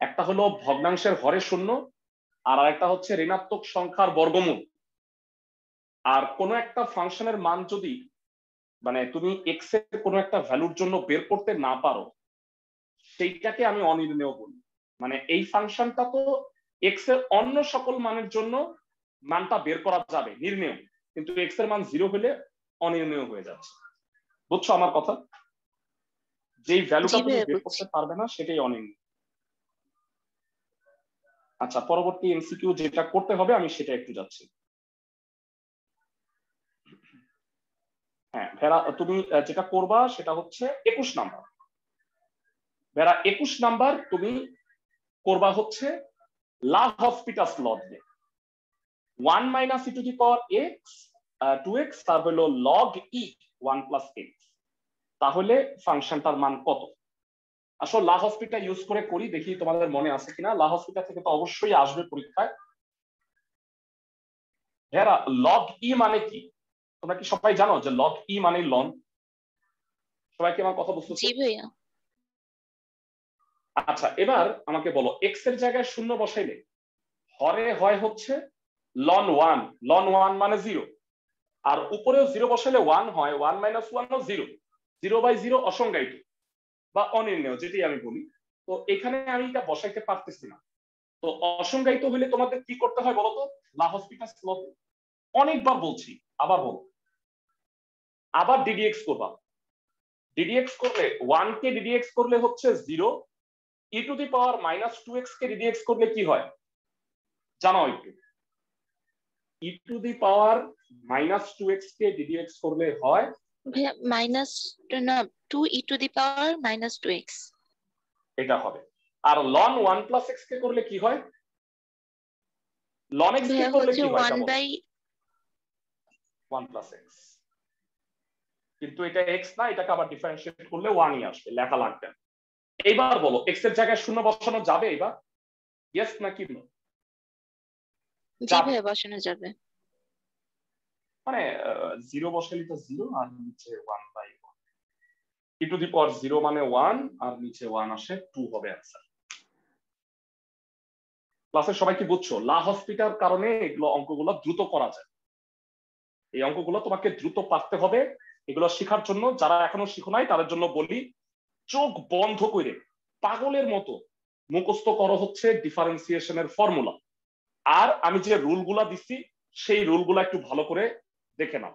একটা হলো ভগ্নাংশের হরে শূন্য, আর আরেকটা হচ্ছে ঋণাত্মক সংখ্যার বর্গমূল। আর কোনো একটা ফাংশনের মান যদি মানে তুমি এক্স এর কোনো একটা ভ্যালুর জন্য বের করতে না পারো, সেইটাকে আমি অনির্ণেয় বলি। মানে এই ফাংশনটা তো এক্স এর অন্য সকল মানের জন্য মানটা বের করা যাবে নির্ণেয়, কিন্তু এক্স এর মান 0 হলে অনির্ণেয় হয়ে যাচ্ছে। বুঝছো আমার কথা? যেই ভ্যালুটা তুমি বের করতে পারবে না সেটাই অনির্ণেয়। আচ্ছা, পরবর্তী এমসিকিউ যেটা করতে হবে আমি সেটা একটু যাচ্ছি। হ্যাঁ ভেরা, তুমি যেটা করবা সেটা হচ্ছে 21 নাম্বার। ভেরা 21 নাম্বার তুমি করবা হচ্ছে লা হসপিটাস ল দিয়ে 1 - e⁻x 2x তার হলো log e 1 + x, তাহলে ফাংশনটার মান কত? আসলে লা হসপিটা ইউজ করে করি, দেখি তোমাদের মনে আছে কিনা। লা হসপিটা থেকে তো অবশ্যই আসবে পরীক্ষায়। ভেরা log e মানে কি তোমরা কি সবাই জানো যে log e মানে লন? সবাই কি আমার কথা বুঝতেছো? জি ভাইয়া। আচ্ছা, এবার আমাকে বলো এক্স এর জায়গায় শূন্য বসাইলে হরে হয় হচ্ছে ln 1, ln 1 মানে 0, আর উপরেও 0 বসাইলে 1 হয়, 1 - 1 ও 0, 0/0 অসংজ্ঞায়িত বা অনির্ণেয় যেটাই আমি বলি। তো এখানে আমি এটা বসাইতে পারতেছি না। তো অসংজ্ঞায়িত হলে তোমাদের কি করতে হয় বলতো? লা হসপিটাস ল অনেকবার বলছি, আবার বলো, আবার ডিডিএক্স করবা। ডিডিএক্স করলে 1 কে ডিডিএক্স করলে হচ্ছে 0, e⁻−2x কে ডিডিএক্স করলে কি হয় জানাও একটু? e⁻−2x কে ডিডিএক্স করলে হয় -2e⁻²x, এটা হবে। আর ln 1 + x কে করলে কি হয়? ln x কে করলে কি হয়? 1 + x, কিন্তু এটা x না, এটাকে আবার ডিফারেন্সিয়েট করলে 1 ই আসবে, লেখা লাগবে। এইবার বলো x এর জায়গায় শূন্য বসানো যাবে এবার? ইয়েস নাকি নো? জি ভাই বসানো যাবে। মানে 0 বসালে তো 0 আর নিচে 1/1, e⁻0 মানে 1 আর নিচে 1 আসে 2 হবে অ্যানসার। ক্লাসের সবাই কি বুঝছো? লা হসপিটাল কারণে এগুলো অঙ্কগুলো দ্রুত করা যায়। এই অঙ্কগুলো তোমাকে দ্রুত পারতে হবে। এগুলো শেখার জন্য যারা এখনো শিখো নাই তাদের জন্য বলি, চোখ বন্ধ করে পাগলের মতো মুখস্থ করো হচ্ছে ডিফারেন্সিয়েশনের ফর্মুলা। আর আমি যে রুলগুলা দিচ্ছি সেই রুলগুলা একটু ভালো করে দেখে নাও,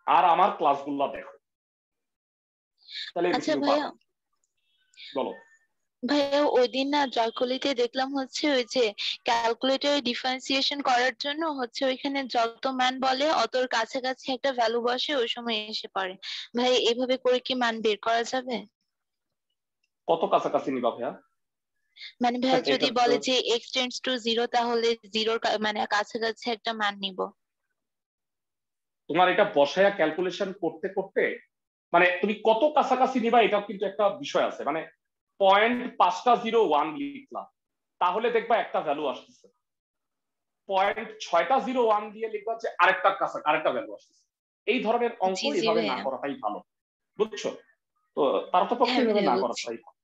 আর আমার ক্লাসগুলা দেখো, তাহলে আচ্ছা ভাইয়া, বলো। ভাইয়া ওই দিন না জয়কলিতে দেখলাম হচ্ছে ওই যে ক্যালকুলেটর ডিফারেন্সিয়েশন করার জন্য হচ্ছে ওইখানে যত মান বলে অতর কাছাকাছি একটা ভ্যালু বসে ওই সময় এসে পড়ে। ভাই এভাবে করে কি মান বের করা যাবে? কত কাছাকাছি নিবা ভাইয়া? মানে ভাইয়া যদি বলে যে x টেন্ডস টু 0 তাহলে 0 মানে কাছাকাছি একটা মান নিব। তোমার এটা বসায়া ক্যালকুলেশন করতে করতে মানে তুমি কত কাছাকাছি নিবা এটাও কিন্তু একটা বিষয় আছে। মানে 0.501 লিখলাম, তাহলে দেখবা একটা ভ্যালু আসতেছে। 0.601 দিয়ে লিখবা যে আরেকটা কাছে আরেকটা ভ্যালু আসছে। এই ধরনের অঙ্ক এইভাবে না করাটাই ভালো, বুঝছো? তো তার তো পক্ষে এইভাবে না করাটাই ভালো।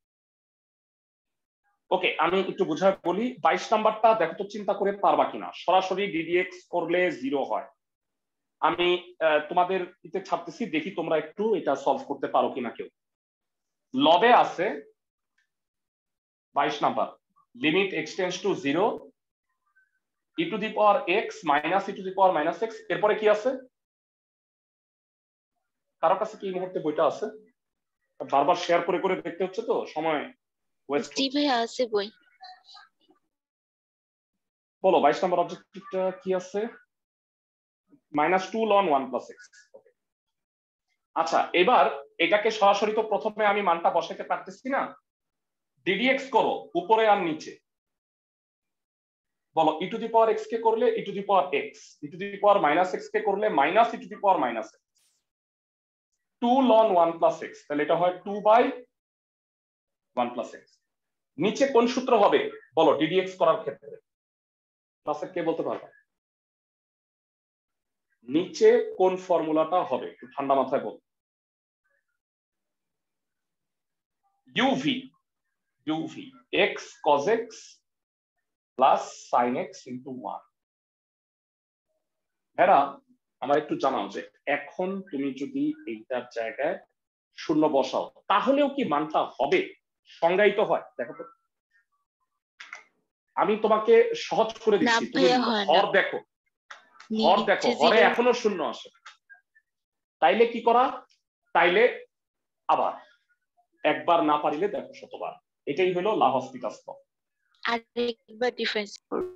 ওকে, আমি একটু বুঝায় বলি। 22 নাম্বারটা দেখো তো চিন্তা করে পারবা কিনা। সরাসরি ডিডিএক্স করলে 0 হয়। আমি তোমাদের ইতে ছাড়তেছি, দেখি তোমরা একটু এটা সলভ করতে পারো কিনা কেউ। লবে আছে 22 number, limit x tends to 0 e to the power x minus e to the power minus x। এরপরে কি আছে? কারো কাছে কি এই মুহূর্তে বইটা আছে? বারবার শেয়ার করে করে দেখতে হচ্ছে তো সময় ওয়েস্ট। জি ভাই আছে বই। বলো 22 নম্বর অবজেক্টিভটা কি আছে? -2 ln 1 + x। আচ্ছা, এবার এটাকে সরাসরি তো প্রথমে আমি মানটা বসাতে পারতেছি না, ডিডিএক্স করো উপরে আর নিচে। বলো e to the power x কে করলে e to the power x, e to the power minus x কে করলে minus e to the power minus x। 2 ln 1 + x, তাহলে এটা হয় 2/1 + x। নিচে কোন সূত্র হবে বলো ডিডিএক্স করার ক্ষেত্রে? ক্লাসে কে বলতে পারবে? নিচে কোন ফর্মুলাটা হবে একটু ঠান্ডা মাথায় বল। uv x cos x plus sin x into 1। এরা আমার একটু জানাও যে এখন তুমি যদি এইটার জায়গায় শূন্য বসাও তাহলেও কি মানটা হবে? সংজ্ঞায়িত হয় দেখো তো। আমি তোমাকে সহজ করে দিচ্ছি, তুমি হর দেখো, হর দেখো, হরে এখনো শূন্য আসে। তাইলে কি করা? তাইলে আবার একবার না পারিলে দেখো শতবার। এটাই হলো লাহস্পিটাস ল। আরেকবার ডিফারেন্স করব।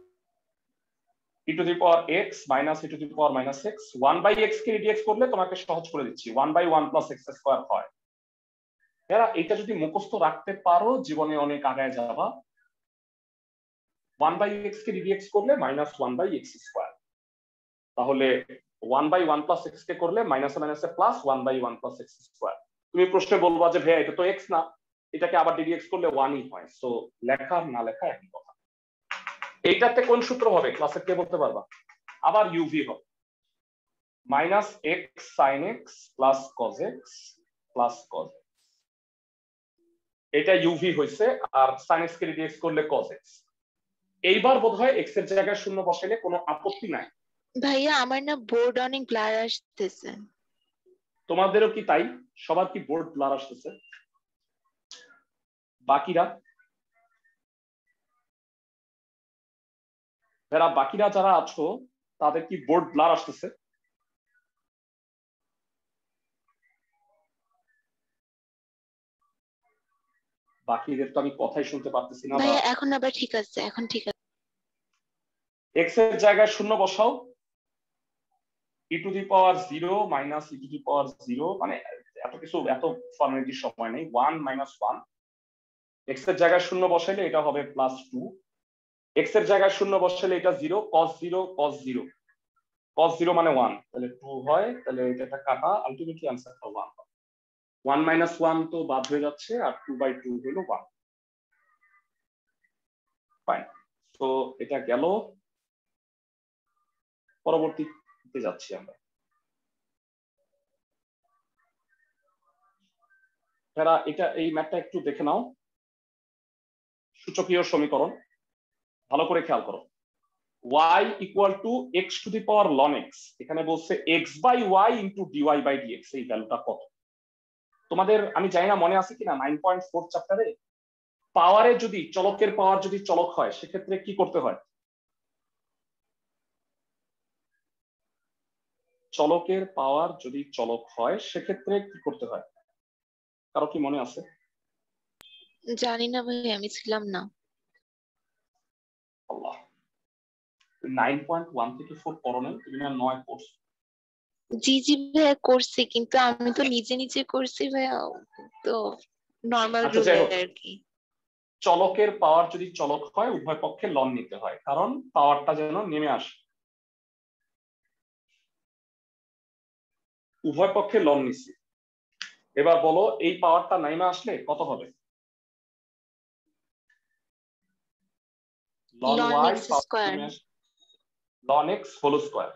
e to the power x minus e to the power minus x, 1/x K ddx করলে তোমাকে সহজ করে দিচ্ছি 1/1 + x² হয়। এরা এটা যদি মুখস্থ রাখতে পারো জীবনে অনেক আগায় যাবা। 1/x কে ডিডিএক্স করলে -1/x², তাহলে 1/1 + x কে করলে মাইনাসে মাইনাসে প্লাস 1/1 + x²। তুমি প্রশ্নে বলবা যে ভাইয়া এটা তো x না, এটাকে আবার ডিডিএক্স করলে 1ই হয়। সো লেখা না লেখা একই কথা। এইটাতে কোন সূত্র হবে ক্লাসে কে বলতে পারবা? আবার uv হবে -x sin x plus cos x plus cos x। এটা uv হইছে, আর sin x কে ডিডিএক্স করলে cos x। এইবার বোধহয় x এর জায়গায় শূন্য বসাইলে কোনো আপত্তি নাই। ভাইয়া আমার না বোর্ড অনেক ব্লার আসতেছে। তোমাদেরও কি তাই? সবার কি বোর্ড ব্লার আসতেছে? বাকিরা যারা আছো তাদের কি বোর্ড ব্লার আসতেছে? বাকিদের তো আমি কথাই শুনতে পারতেছি না। ভাইয়া এখন আবার ঠিক আছে, এখন ঠিক আছে। x এর জায়গায় শূন্য বসাও, e to the power 0 minus e to the power 0, মানে এত কিছু এত ফর্মালিটির সময় নেই। 1 - 1, x এর জায়গায় শূন্য বসাইলে এটা হবে +2, x এর জায়গায় শূন্য বসাইলে এটা 0, cos 0 cos 0 cos 0 মানে 1, তাহলে 2 হয়। তাহলে এটা কাটা, আলটিমেটলি आंसरটা 1। 1 - 1 তো বাদ হয়ে যাচ্ছে, আর 2/2 হলো 1। ফাইন, তো এটা গেল। পরবর্তীতে যাচ্ছি আমরা। এটা এই ম্যাথটা একটু দেখে নাও। সূচকীয় সমীকরণ ভালো করে খেয়াল করো। y = x two the power ln x, এখানে বলছে x/y * dy/dx। এই ভ্যালুটা কত তোমাদের আমি জানি না মনে আছে কিনা। 9.4 চ্যাপ্টারে পাওয়ারে যদি চলকের পাওয়ার যদি চলক হয় সেক্ষেত্রে কি করতে হয়? চলকের পাওয়ার যদি চলক হয় সেক্ষেত্রে কি করতে হয়? কারো কি মনে আছে? জানি না ভাই, আমি ছিলাম না। আল্লাহ, 9.1 থেকে 4 পড়ো নাই? তুমি না 9 পড়ছো? জি জি ভাইয়া করছি, কিন্তু আমি তো নিজে নিজে করছি ভাইয়া, তো নরমাল রুলে আর কি। চলকের পাওয়ার যদি চলক হয় উভয় পক্ষে লন নিতে হয়, কারণ পাওয়ারটা যেন নেমে আসে। উভয় পক্ষে লন নিছি। এবার বলো এই পাওয়ারটা নেমে আসলে কত হবে? ln y ln x whole square.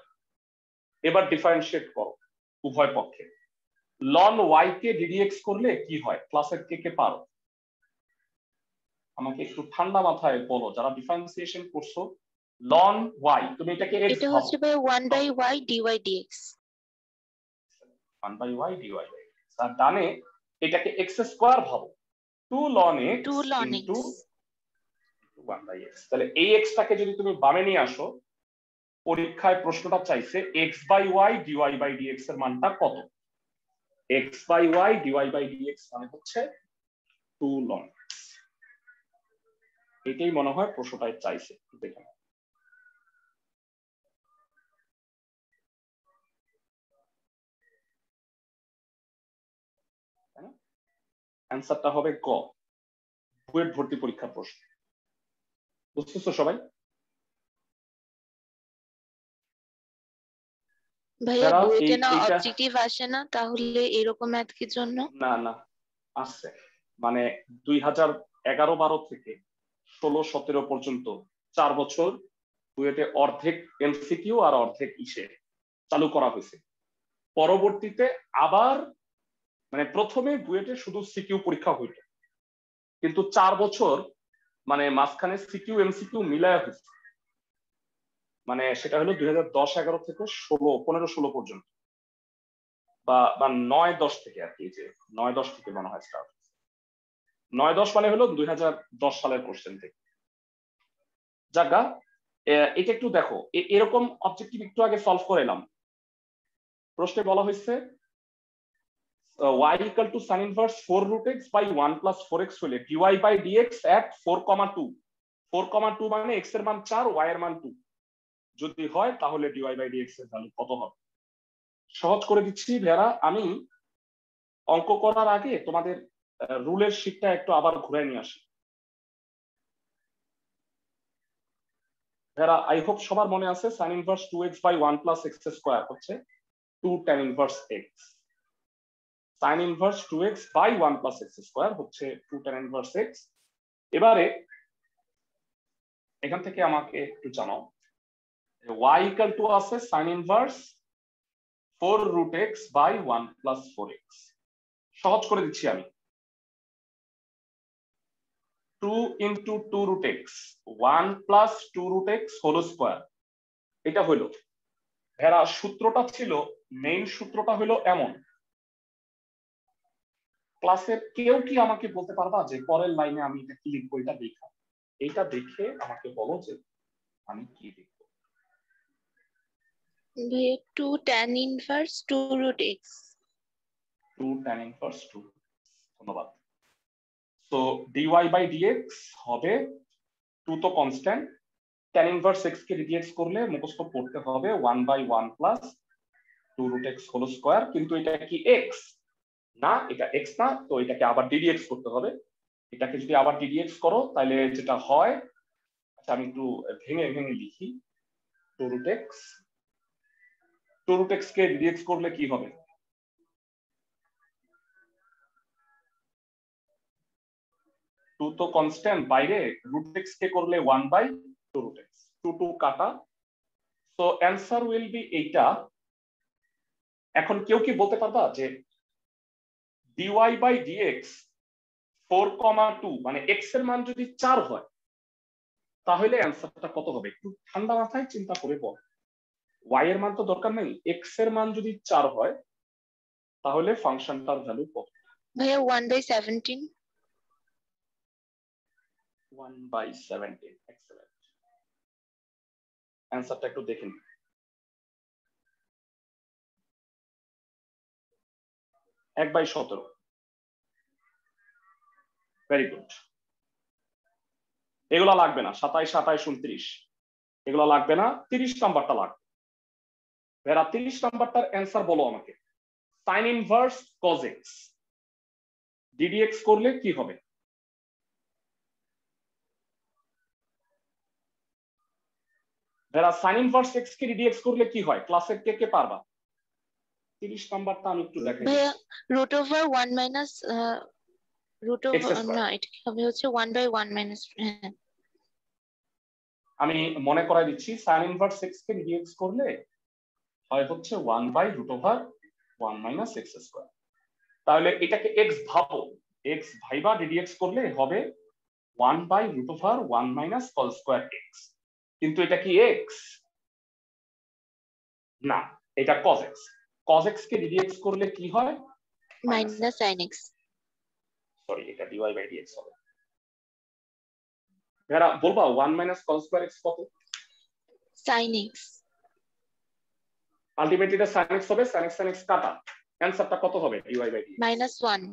এবার ডিফারেন্সিয়েট করো উভয় পক্ষে। ln y কে ddx করলে কি হয়? ক্লাসের কে কে পারো? আমাকে একটু ঠান্ডা মাথায় বলো যারা ডিফারেন্সিয়েশন করছো। ln y তুমি এটাকে x এটা হচ্ছে ভাই 1/y dy dx। 1/y dy dx। আর ডানে এটাকে x স্কয়ার ভাবো। 2 ln x 1/x। তাহলে এই x টাকে যদি তুমি বামে নিয়ে আসো, পরীক্ষায় প্রশ্নটা চাইছে x/y dy/dx এর মানটা কত? x/y dy/dx মানে হচ্ছে 2 ln x। এটাই মনে হয় প্রশ্নটায় চাইছে। দেখেন অ্যান্সারটা হবে ক, বুয়েট ভর্তি পরীক্ষার প্রশ্ন। বুঝতেছো সবাই? ভাইয়া বুয়েটে না অবজেক্টিভ আসে না, তাহলে এরকম ম্যাথ কি জন্য? না না আসছে, মানে 2011-12 থেকে 16-17 পর্যন্ত 4 বছর বুয়েটে অর্ধেক এমসিকিউ আর অর্ধেক ইসে চালু করা হয়েছে। পরবর্তীতে আবার মানে প্রথমে বুয়েটে শুধু সিকিউ পরীক্ষা হইত, কিন্তু 4 বছর মানে মাঝখানে সিকিউ এমসিকিউ মিলায়া হয়েছে। মানে সেটা হলো 2010-11 থেকে 15-16 পর্যন্ত, বা 9-10 থেকে আর কি, যে 9-10 থেকে মনে হয় স্টার্ট। 9-10 মানে হলো 2010 সালের কোশ্চেন থেকে। জায়গা এটা একটু দেখো, এরকম অবজেক্টিভ একটু আগে সলভ করে এলাম। প্রশ্নে বলা হয়েছে y equal to sin inverse 4 root x by 1 plus 4x হলে dy/dx at 4,2। 4,2 মানে x এর মান 4, y এর মান 2 যদি হয় তাহলে dy/dx এর ভ্যালু কত হবে? সহজ করে দিচ্ছি ভেরা, আমি অঙ্ক করার আগে তোমাদের রুলের শীটটা একটু আবার ঘুরে নিয়ে আসি। ভেরা আই হোপ সবার মনে আছে sin inverse 2x by 1 plus x square হচ্ছে 2 tan inverse x। sin inverse 2x by 1 plus x square হচ্ছে 2 tan inverse x। এবারে এখান থেকে আমাকে একটু জানাও y equal to আছে sin inverse 4 root x by 1 plus 4x। সহজ করে দিচ্ছি আমি, 2 into 2 root x 1 plus 2 root x whole square। এটা হলো ভেরা সূত্রটা ছিল, মেইন সূত্রটা হলো এমন। ক্লাসের কেউ কি আমাকে বলতে পারবা যে পরের লাইনে আমি এটা কি লিখবো? এটা দেখা, এইটা দেখে আমাকে বলো যে আমি কি লিখবো। 2 tan inverse 2 root x। 2 tan inverse 2। ধন্যবাদ। সো dy/dx হবে 2 তো কনস্ট্যান্ট, tan inverse x কে dx করলে মুখস্থ করতে হবে 1/1 plus 2 root x whole square। কিন্তু এটা কি x না, এটা x না, তো এটাকে আবার ddx করতে হবে। এটাকে যদি আবার ddx করো তাহলে যেটা হয়, আচ্ছা আমি একটু ভেঙে ভেঙে লিখি। 2 root x কে ddx করলে কি হবে? 2 তো কনস্ট্যান্ট, বাইরে root x কে করলে 1/2 root x, 2 কাটা। সো অ্যান্সার উইল বি এইটা। এখন কেউ কি বলতে পারবা যে dy/dx 4,2 মানে x এর মান যদি 4 হয় তাহলে অ্যান্সারটা কত হবে? একটু ঠান্ডা মাথায় চিন্তা করে বল। y এর মান তো দরকার নেই, x এর মান যদি 4 হয় তাহলে ফাংশনটার ভ্যালু কত? ভাইয়া 1/17। 1/17। এক্সেলেন্ট। অ্যান্সারটা একটু দেখেন। 1/17। Very good. এগুলা লাগবে না, 27, 28, 29 এগুলা লাগবে না, 30 নাম্বারটা লাগবে। ভেরা 30 নাম্বারটার অ্যান্সার বলো আমাকে। sin inverse cos x ddx করলে কি হবে? ভেরা sin inverse x কে ddx করলে কি হয়? ক্লাসের কে কে পারবা? 30 নাম্বারটা আমি একটু দেখাই। ভাইয়া root over 1 minus root over না, এটা হবে হচ্ছে 1/1 minus। আমি মনে করাই দিচ্ছি sin ইনভার্স x কে dx করলে হয় হচ্ছে 1/√1 - x স্কয়ার। তাহলে এটাকে x ভাবো, x ভাইবা dx করলে হবে 1/√1 - cos স্কয়ার x। কিন্তু এটা কি x? না, এটা cos x। cos x কে dx করলে কি হয়? Minus sin x। সরি, এটা dy/dx হবে। এরা বলবা 1 - cos স্কয়ার x কত? sin x। আলটিমেটলি এটা sin x হবে, sin x কাটা। অ্যানসারটা কত হবে? dy/dx -1।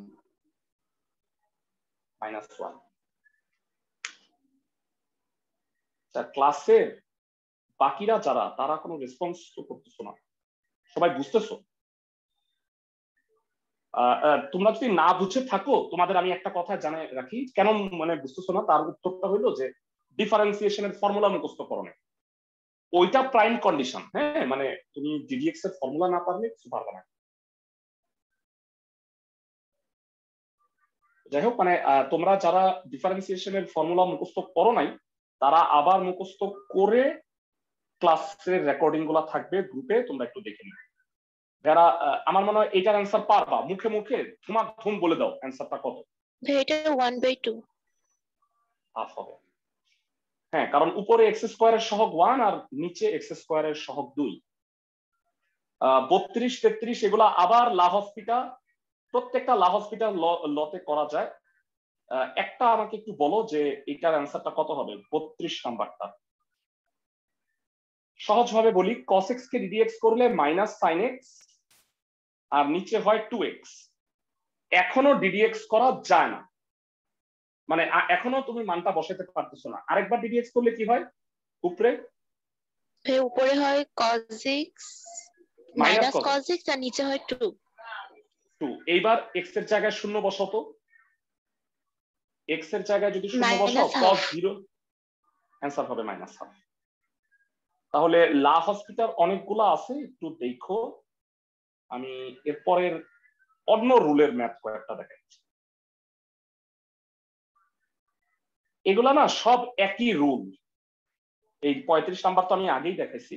-1। ক্লাসের বাকিরা যারা, তারা কোনো রেসপন্স তো করতেছো না, সবাই বুঝতেছো? তোমরা যদি না বুঝে থাকো, তোমাদের আমি একটা কথা জানাই রাখি, কেন মানে বুঝতেছো না তার উত্তরটা হইলো যে ডিফারেন্সিয়েশনের ফর্মুলা মুখস্থ করো না। ওইটা প্রাইম কন্ডিশন। হ্যাঁ, মানে তুমি ডিডিএক্স এর ফর্মুলা না পারলে কিছু পারবে না। যাই হোক, মানে তোমরা যারা ডিফারেন্সিয়েশনের ফর্মুলা মুখস্থ করো নাই, তারা আবার মুখস্থ করে ক্লাসের রেকর্ডিং গুলা থাকবে গ্রুপে, তোমরা একটু দেখে নিও। যারা আমার মনে হয় এটার অ্যান্সার পারবা, মুখে মুখে ধুমাধুম বলে দাও অ্যান্সারটা কত। এটা 1/2 হাফ হবে। হ্যাঁ, কারণ উপরে এক্স স্কোয়ারের সহগ 1 আর নিচে এক্স স্কোয়ারের সহগ 2। 32, 33 এগুলা আবার লা হসপিটা, প্রত্যেকটা লা হসপিটাল লতে করা যায়। একটা আমাকে একটু বলো যে এটার অ্যান্সারটা কত হবে 32 নাম্বারটা। সহজ ভাবে বলি, cos x কে dx করলে মাইনাস sin x আর নিচে হয় 2x। এখনো ddx করা যায় না, মানে এখনো তুমি মানটা বসাতে পারতেছো না। আরেকবার ddx করলে কি হয়? উপরে হয় cos x minus cos x আর নিচে হয় 2। এইবার x এর জায়গায় শূন্য বসাও তো। x এর জায়গায় যদি শূন্য বসাও, cos 0 অ্যান্সার হবে -1/2। তাহলে লা হসপিটাল অনেকগুলো আছে, একটু দেখো। আমি এরপরের অন্য রুলের ম্যাথ কয়েকটা দেখাচ্ছি। এগুলা না সব একই রুল। এই 35 নাম্বার তো আমি আগেই দেখাইছি।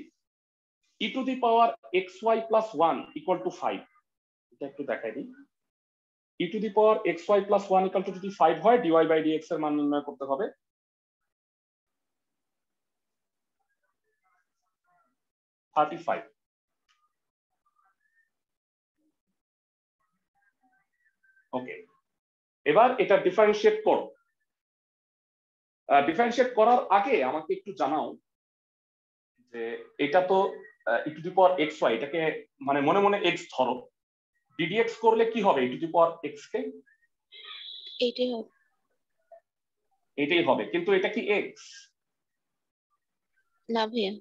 e to the power xy plus 1 equal to 5। এটা একটু দেখাই দিই। e to the power xy plus 1 equal to যদি 5 হয়, dy/dx এর মান নির্ণয় করতে হবে। ওকে, এবার এটা ডিফারেন্সিয়েট করো। ডিফারেন্সিয়েট করার আগে আমাকে একটু জানাও যে এটা তো e to the power xy, এটাকে মানে মনে মনে x ধরো। ddx করলে কি হবে? e to the power x কে এটাই হবে, কিন্তু এটা কি x? না ভাইয়া।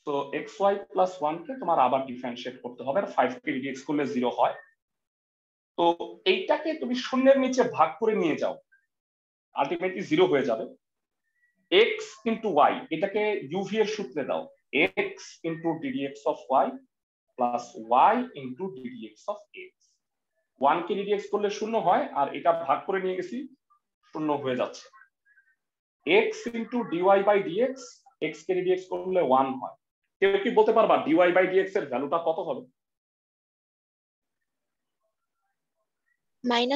তো xy প্লাস 1 কে তোমার আবার ডিফারেন্সিয়েট করতে হবে, আর 5 কে ddx করলে 0 হয়। তো এইটাকে তুমি শূন্যের নিচে ভাগ করে নিয়ে যাও, আলটিমেটলি 0 হয়ে যাবে। x ইন্টু y, এটাকে uv এর সূত্রে দাও, x into ddx of y plus y into ddx of x। 1 K ddx করলে 0 হয়, আর এটা ভাগ করে নিয়ে গেছি, 0 হয়ে যাচ্ছে। x ইন্টু dy/dx, x কে ddx করলে 1 হয়। কেউ কি বলতে পারবা dy/dx এর ভ্যালুটা কত হবে? -y/x।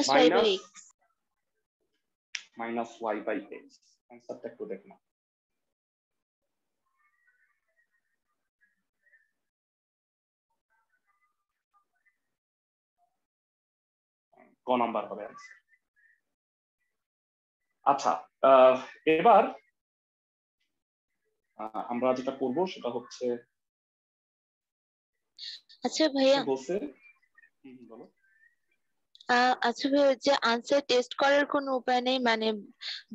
-y/x। অ্যানসারটা একটু দেখুন। ক নাম্বার হবে অ্যানসার। আচ্ছা, এবার আমরা যেটা করব সেটা হচ্ছে, আচ্ছা ভাইয়া বলছে বলো। আচ্ছা ভাইয়া, যে আনসার টেস্ট করার কোনো উপায় নেই? মানে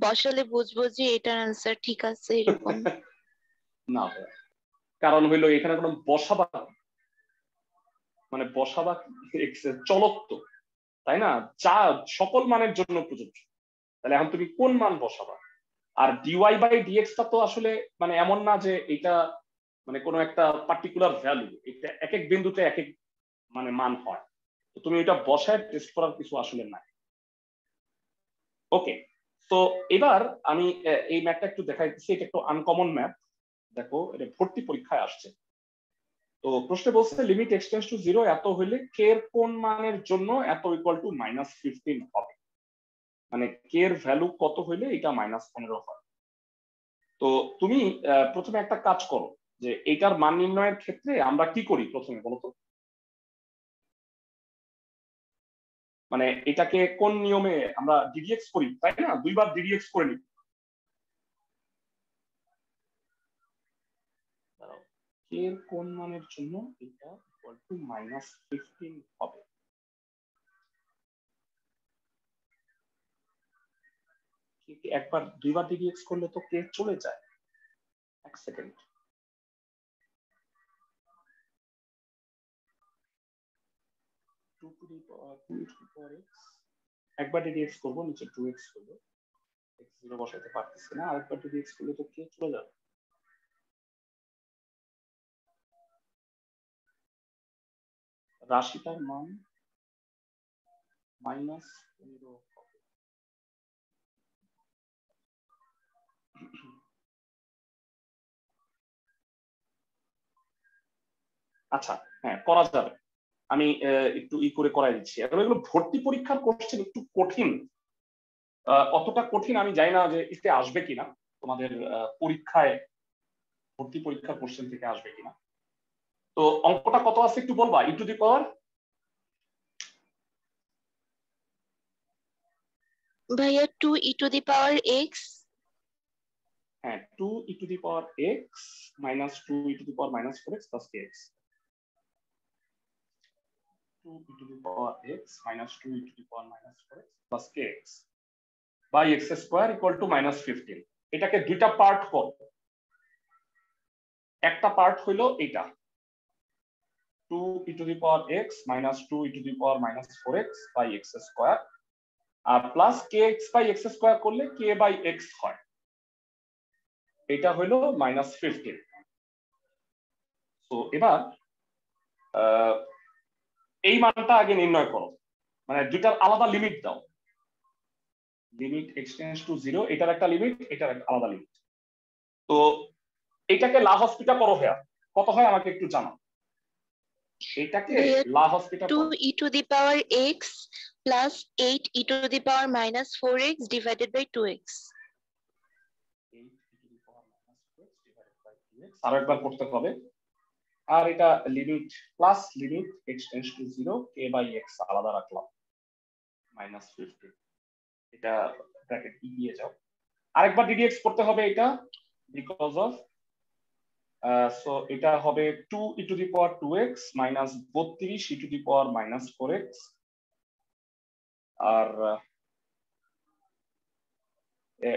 বসালে বুঝবো যে এটার আনসার ঠিক আছে এরকম? না, কারণ হইলো এখানে কোনো বসাবা, মানে বসাবা চলক তো, তাই না? যা সকল মানের জন্য প্রযোজ্য। তাহলে এখন তুমি কোন মান বসাবা? আর dy/dx টা তো আসলে মানে এমন না যে এটা মানে কোনো একটা পার্টিকুলার ভ্যালু, এটা এক এক বিন্দুতে এক এক মানে মান হয়। তো তুমি এটা বসায় টেস্ট করার কিছু আসলে নাই। ওকে, তো এবার আমি এই ম্যাথটা একটু দেখাই দিচ্ছি। এটা একটু আনকমন ম্যাথ, দেখো এটা ভর্তি পরীক্ষায় আসছে। তো প্রশ্নে বলছে লিমিট এক্সটেন্ডস টু 0 এত হইলে কে এর কোন মানের জন্য এত ইকুয়াল টু -15 হবে, মানে কে এর ভ্যালু কত হইলে এটা -15 হয়। তো তুমি প্রথমে একটা কাজ করো, যে এইটার মান নির্ণয়ের ক্ষেত্রে আমরা কি করি প্রথমে বলো তো। মানে এটাকে কোন নিয়মে আমরা ডিডিএক্স করি, তাই না? দুইবার ডিডিএক্স করে নিই। কে এর কোন মানের জন্য এটা ইকুয়াল টু -15 হবে। একবার দুইবার ডিডিএক্স করলে তো কে চলে যায়। এক সেকেন্ড, একবার ডিডিএক্স করবো, নিচে 2x করবো, x0 বসাতে পারতেছি না, আরেকবার ডিডিএক্স করলে তো কে চলে যাবে। রাশিটার মান -15 হবে। আচ্ছা হ্যাঁ, করা যাবে। আমি একটু করে করাই দিচ্ছি। এখন এগুলো ভর্তি পরীক্ষার কোশ্চেন, একটু কঠিন। অতটা কঠিন আমি জানি না যে ইতে আসবে কিনা, তোমাদের পরীক্ষায় ভর্তি পরীক্ষার কোশ্চেন থেকে আসবে কিনা। তো অঙ্কটা কত আছে একটু বলবা, ই টু দি পাওয়ার? ভাইয়া 2e to the power x। হ্যাঁ, 2e to the power x minus 2e to the power minus 4x plus kx। 2e to the power x minus 2e to the power minus 4x plus kx by x square equal to -15। এটাকে দুইটা part করো। একটা part হইলো এটা 2e to the power x minus 2e to the power minus 4x by x square, আর plus kx by x square করলে k by x হয়, এটা হইলো -15। তো এবার এই মানটা আগে নির্ণয় করো, মানে দুইটার আলাদা লিমিট দাও। লিমিট এক্সটেন্ডস টু 0, এটার একটা লিমিট, এটার একটা আলাদা লিমিট। তো এটাকে লা হসপিটা করো ভাইয়া, কত হয় আমাকে একটু জানাও। এটাকে লা হসপিটা 2e to the power x plus 8e to the power minus 4x divided by 2x। আরো একবার করতে হবে। আর এটা limit plus limit x tends to 0 k by x আলাদা রাখলাম -15। এটা ব্র্যাকেট দিয়ে যাও। আরেকবার ডিডিএক্স করতে হবে এটা, বিকজ অফ সো এটা হবে 2e to the power 2x minus 32e to the power minus 4x, আর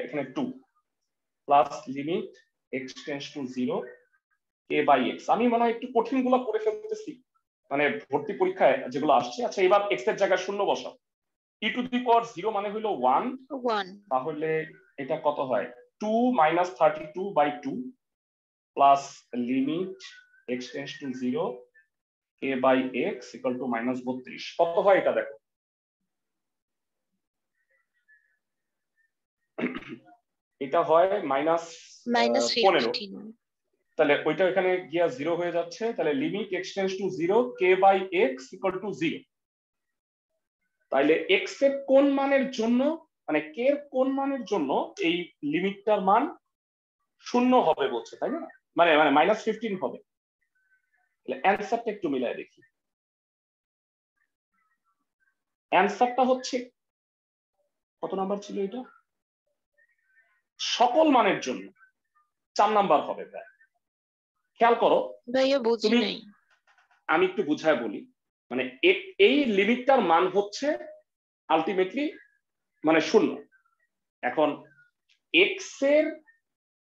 এখানে 2 plus limit x tends to 0 k by x। আমি মনে হয় একটু কঠিন গুলো করে ফেলতেছি, মানে ভর্তি পরীক্ষায় যেগুলো আসছে। আচ্ছা এবার x এর জায়গায় শূন্য বসাও। e to the power 0 মানে হলো 1, তাহলে এটা কত হয় 2 minus 32 by 2 plus limit x tends to 0 k by x equal to -32। কত হয় এটা দেখো। এটা হয় -15। তাহলে ওইটা এখানে গিয়া 0 হয়ে যাচ্ছে, তাহলে limit x tends to 0 k by x equal to 0। তাইলে x এর কোন মানের জন্য, মানে k এর কোন মানের জন্য এই লিমিটটার মান 0 হবে বলছে, তাই না? মানে -15 হবে। তাহলে অ্যানসারটা একটু মিলাই দেখি। অ্যানসারটা হচ্ছে কত নাম্বার ছিল এটা? সকল মানের জন্য 4 নাম্বার হবে প্রায়। খেয়াল করো, তুমি আমি একটু বুঝায় বলি। মানে এই লিমিটটার মান হচ্ছে আলটিমেটলি মানে 0। এখন x এর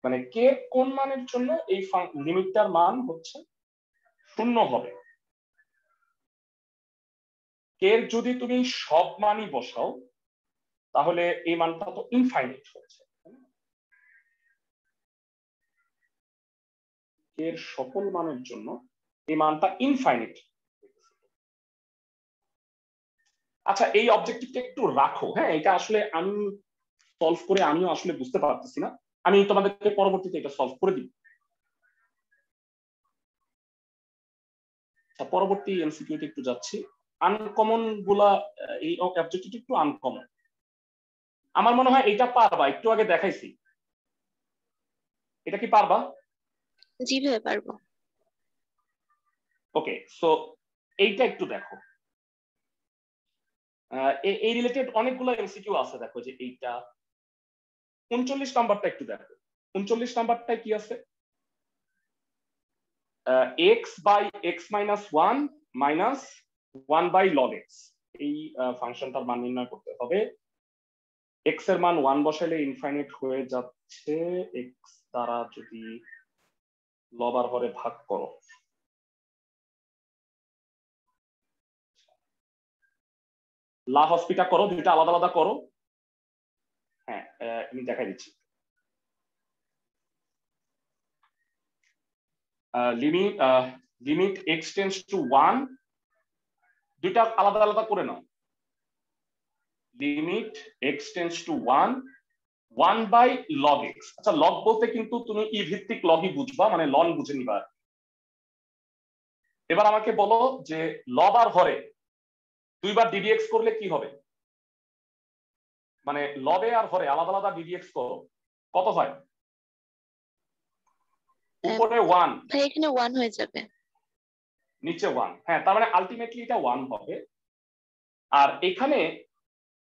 মানে কে কোন মানের জন্য এই লিমিটটার মান হচ্ছে 0 হবে। কে যদি তুমি সব মানই বসাও তাহলে এই মানটা তো ইনফাইনাইট হচ্ছে। এর সকল মানের জন্য এই মানটা ইনফাইনাইট। আচ্ছা এই অবজেক্টিভটা একটু রাখো, হ্যাঁ এটা আসলে আমি সলভ করে আমিও আসলে বুঝতে পারতেছি না, আমি তোমাদেরকে পরবর্তীতে এটা সলভ করে দিব। পরবর্তী এমসিকিউতে একটু যাচ্ছি। আনকমন গুলা, এই অবজেক্টিভ একটু আনকমন, আমার মনে হয় এটা পারবা, একটু আগে দেখাইছি। এটা কি পারবা? জি ভাই পারবো। ওকে, সো এইটা একটু দেখো, এই রিলেটেড অনেকগুলো এমসিকিউ আছে। দেখো যে এইটা 39 নাম্বারটা একটু দেখো। 39 নাম্বারটায় কি আছে? X by x minus 1 minus 1 by log x, এই ফাংশনটার মান নির্ণয় করতে হবে। এক্স এর মান 1 বসাইলে ইনফাইনাইট হয়ে যাচ্ছে, এক্স দ্বারা যদি লব আর হরে ভাগ করো, লা হসপিটা করো, দুইটা আলাদা আলাদা করো। হ্যাঁ, আমি দেখাই দিচ্ছি। লিমিট এক্স টেন্ডস টু 1, দুইটা আলাদা আলাদা করে নাও। Limit x tends to 1 1 by log X. আচ্ছা, লগ বলতে কিন্তু তুমি ই ভিত্তিক লগই বুঝবা, মানে লন বুঝে নিবা। এবার আমাকে বলো যে লব আর হরে দুইবার ডিডিএক্স করলে কি হবে? মানে লবে আর হরে আলাদা আলাদা ডিডিএক্স করো, কত হয়? উপরে 1, ভাই এখানে 1 হয়ে যাবে, নিচে 1। হ্যাঁ, তার মানে আলটিমেটলি এটা 1 হবে। আর এখানে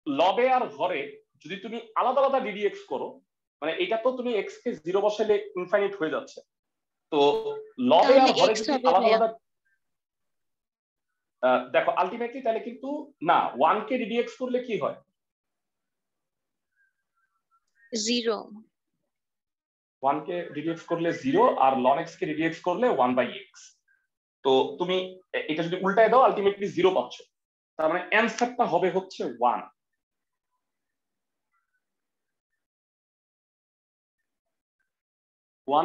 লবে আর হরে যদি তুমি আলাদা আলাদা ডিডিএক্স করো, মানে এটা তো তুমি এক্স কে 0 বসাইলে ইনফাইনাইট হয়ে যাচ্ছে, তো লবে আর হরে যদি আলাদা আলাদা, দেখো আলটিমেটলি তাহলে কিন্তু না, 1 কে ডিডিএক্স করলে কি হয়? 0। 1 কে ডিডিএক্স করলে 0, আর ln x কে ডিডিএক্স করলে 1 বাই x। তো তুমি এটা যদি উল্টায় দাও আলটিমেটলি 0 পাচ্ছ, তার মানে অ্যানসারটা হবে হচ্ছে 1।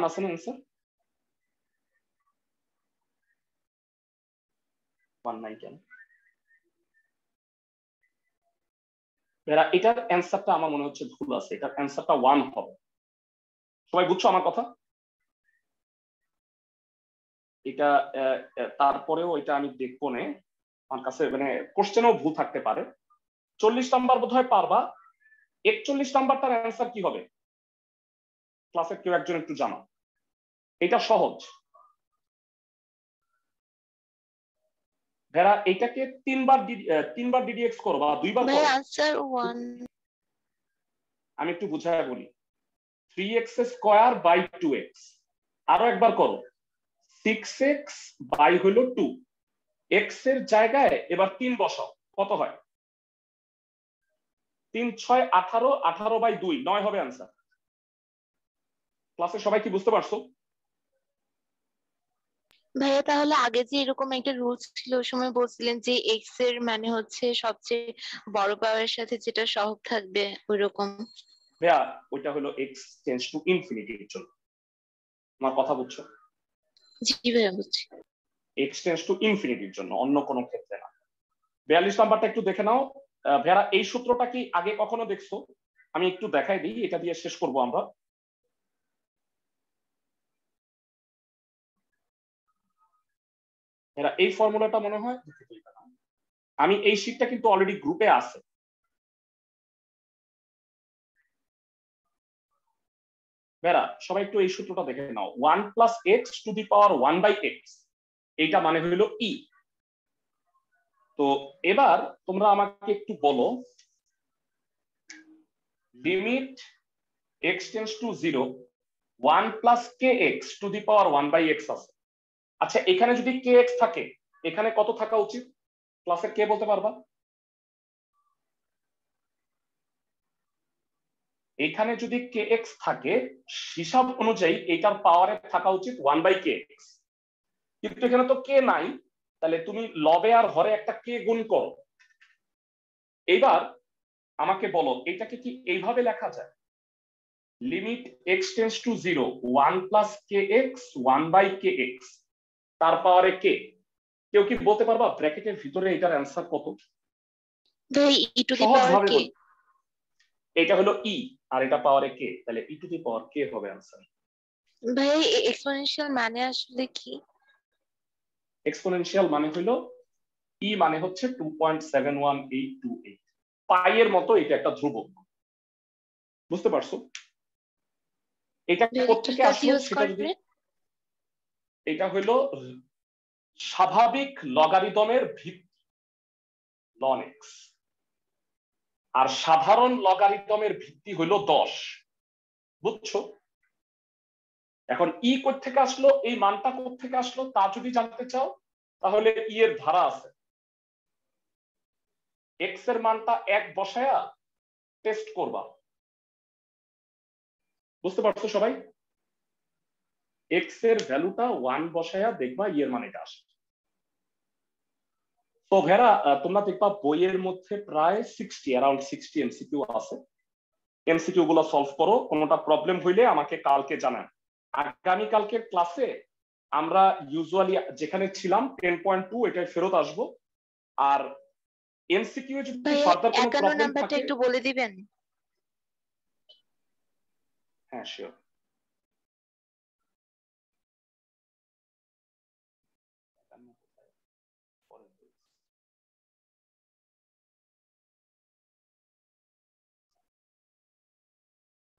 আছে না অ্যান্সার? 1 নাই কেন? এটার অ্যান্সারটা আমার মনে হচ্ছে ভুল আছে, এটার অ্যান্সারটা 1 হবে। সবাই বুঝছো আমার কথা? এটা তারপরেও এটা আমি দেখবো না, আমার কাছে মানে কোশ্চেনও ভুল থাকতে পারে। 40 নাম্বার বোধহয় পারবা। 41 নাম্বারটার অ্যান্সার কি হবে? ক্লাসের কেউ একজন একটু জানো, এটা সহজ। ভেরা এটাকে তিনবার ডিডিএক্স করো বা দুইবার করো। ভাই আনসার 1। আমি একটু বুঝায় বলি। 3x স্কয়ার বাই 2x, আরো একবার করো। 6x বাই হলো 2, x এর জায়গায় এবার 3 বসাও, কত হয়? 3 6 18, 18 বাই 2 9 হবে आंसर। ক্লাসে সবাই কি বুঝতে পারছো? ভাইয়া তাহলে আগে যে এরকম একটা রুলস ছিল ওই সময় বলছিলেন যে এক্স এর মানে হচ্ছে সবচেয়ে বড় পাওয়ারের সাথে যেটা সহগ থাকবে ওইরকম। ভাইয়া ওইটা হলো x টেন্ডস টু ইনফিনিটির জন্য, আমার কথা বুঝছো? জি ভাইয়া বুঝছি। x টেন্ডস টু ইনফিনিটির জন্য, অন্য কোনো ক্ষেত্রে না। 42 নাম্বারটা একটু দেখে নাও। ভাইয়া এই সূত্রটা কি আগে কখনো দেখছো? আমি একটু দেখাই দিই, এটা দিয়ে শেষ করব আমরা। এই ফর্মুলাটা মনে হয় আমি এই শীটটা কিন্তু অলরেডি গ্রুপে আছে। বেরা সবাই একটু এই সূত্রটা দেখে নাও। 1 plus x to the power 1 by x, এইটা মানে হইল ই। তো এবার তোমরা আমাকে একটু বলো, limit x tends to 0 1 plus k x to the power 1 by x আছে। আচ্ছা, এখানে যদি কে এক্স থাকে, এখানে কত থাকা উচিত? ক্লাসের কে বলতে পারবা? এখানে যদি কে এক্স থাকে, হিসাব অনুযায়ী এটার পাওয়ারে থাকা উচিত 1 বাই কে এক্স, কিন্তু এখানে তো কে নাই, তাহলে তুমি লবে আর হরে একটা কে গুণ করো। এইবার আমাকে বলো এটাকে কি এইভাবে লেখা যায়? Limit x tends to 0 1 plus k x 1 by k x, তার পাওয়ারে কে। কেউ কি বলতে পারবা ব্র্যাকেটের ভিতরে এটার অ্যান্সার কত? ভাই ই টু দি পাওয়ার কে। এটা হলো ই আর এটা পাওয়ারে কে, তাহলে ই টু দি পাওয়ার কে হবে आंसर। ভাই এক্সপোনেনশিয়াল মানে আসলে কি? এক্সপোনেনশিয়াল মানে হলো ই মানে হচ্ছে 2.71828, পাই এর মতো এটা একটা ধ্রুবক, বুঝতে পারছো? এটা কোত্থেকে আসলো সেটা যদি, এটা হলো স্বাভাবিক লগারিদমের ভিত্তি ln x, আর সাধারণ লগারিদমের ভিত্তি হলো 10, বুঝছো? এখন ই কোত্থেকে আসলো, এই মানটা কোত্থেকে আসলো তা যদি জানতে চাও তাহলে ই এর ধারা আছে, x এর মানটা 1 বসায়া টেস্ট করবা, বুঝতে পারছো সবাই? x এর ভ্যালুটা 1 বসায়া দেখবা ই এর মান এটা আসে। তো ভেরা তোমরা দেখবা বইয়ের মধ্যে প্রায় 60 60 এমসিকিউ আছে, এমসিকিউ গুলো সলভ করো, কোনোটা প্রবলেম হইলে আমাকে কালকে জানান। আগামী কালকের ক্লাসে আমরা ইউজুয়ালি যেখানে ছিলাম 10.2 এটাই ফেরত আসবো, আর এমসিকিউ যদি ফার্দার কোনো প্রবলেম থাকে একটু বলে দিবেন। হ্যাঁ শিওর।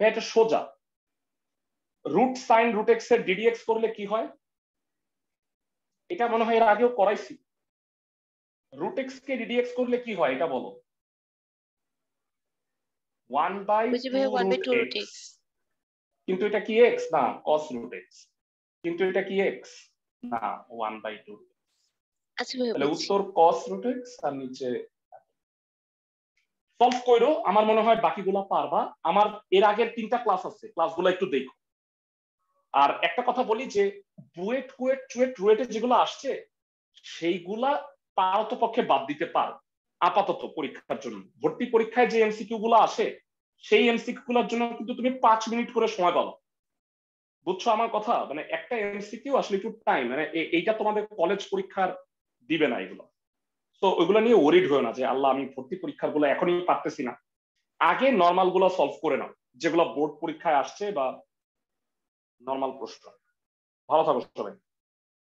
এটা সোজা, রুট সাইন রুট এক্স এর ডিডিএক্স করলে কি হয়, এটা মনে হয় এর আগেও করাইছি। রুট এক্স কে ডিডিএক্স করলে কি হয় এটা বলো। 1/2 রুট এক্স, কিন্তু এটা কি এক্স না cos রুট এক্স, কিন্তু এটা কি এক্স না 1/2। আচ্ছা ভাই, তাহলে উত্তর cos রুট এক্স আর নিচে সলভ করো। আমার মনে হয় বাকিগুলো পারবা, আমার এর আগের 3টা ক্লাস আছে, ক্লাসগুলো একটু দেখো। আর একটা কথা বলি যে বুয়েট কুয়েট চুয়েট রুয়েটে যেগুলো আসছে সেইগুলা পারতপক্ষে বাদ দিতে পারো আপাতত পরীক্ষার জন্য। ভর্তি পরীক্ষায় যে এমসিকিউ গুলো আসে সেই এমসিকিউ গুলোর জন্য কিন্তু তুমি 5 মিনিট করে সময় পাবো, বুঝছো আমার কথা? মানে একটা এমসিকিউ আসলে একটু টাইম, মানে এইটা তোমাদের কলেজ পরীক্ষার দিবে না এগুলো। তো ওইগুলো নিয়ে ওরিড হয়ে না যে আল্লাহ আমি ভর্তি পরীক্ষার গুলো এখনই পারতেছি না, আগে নর্মাল গুলো সলভ করে নাও যেগুলো বোর্ড পরীক্ষায় আসছে বা নর্মাল প্রশ্ন। ভালো থাকো সবাই।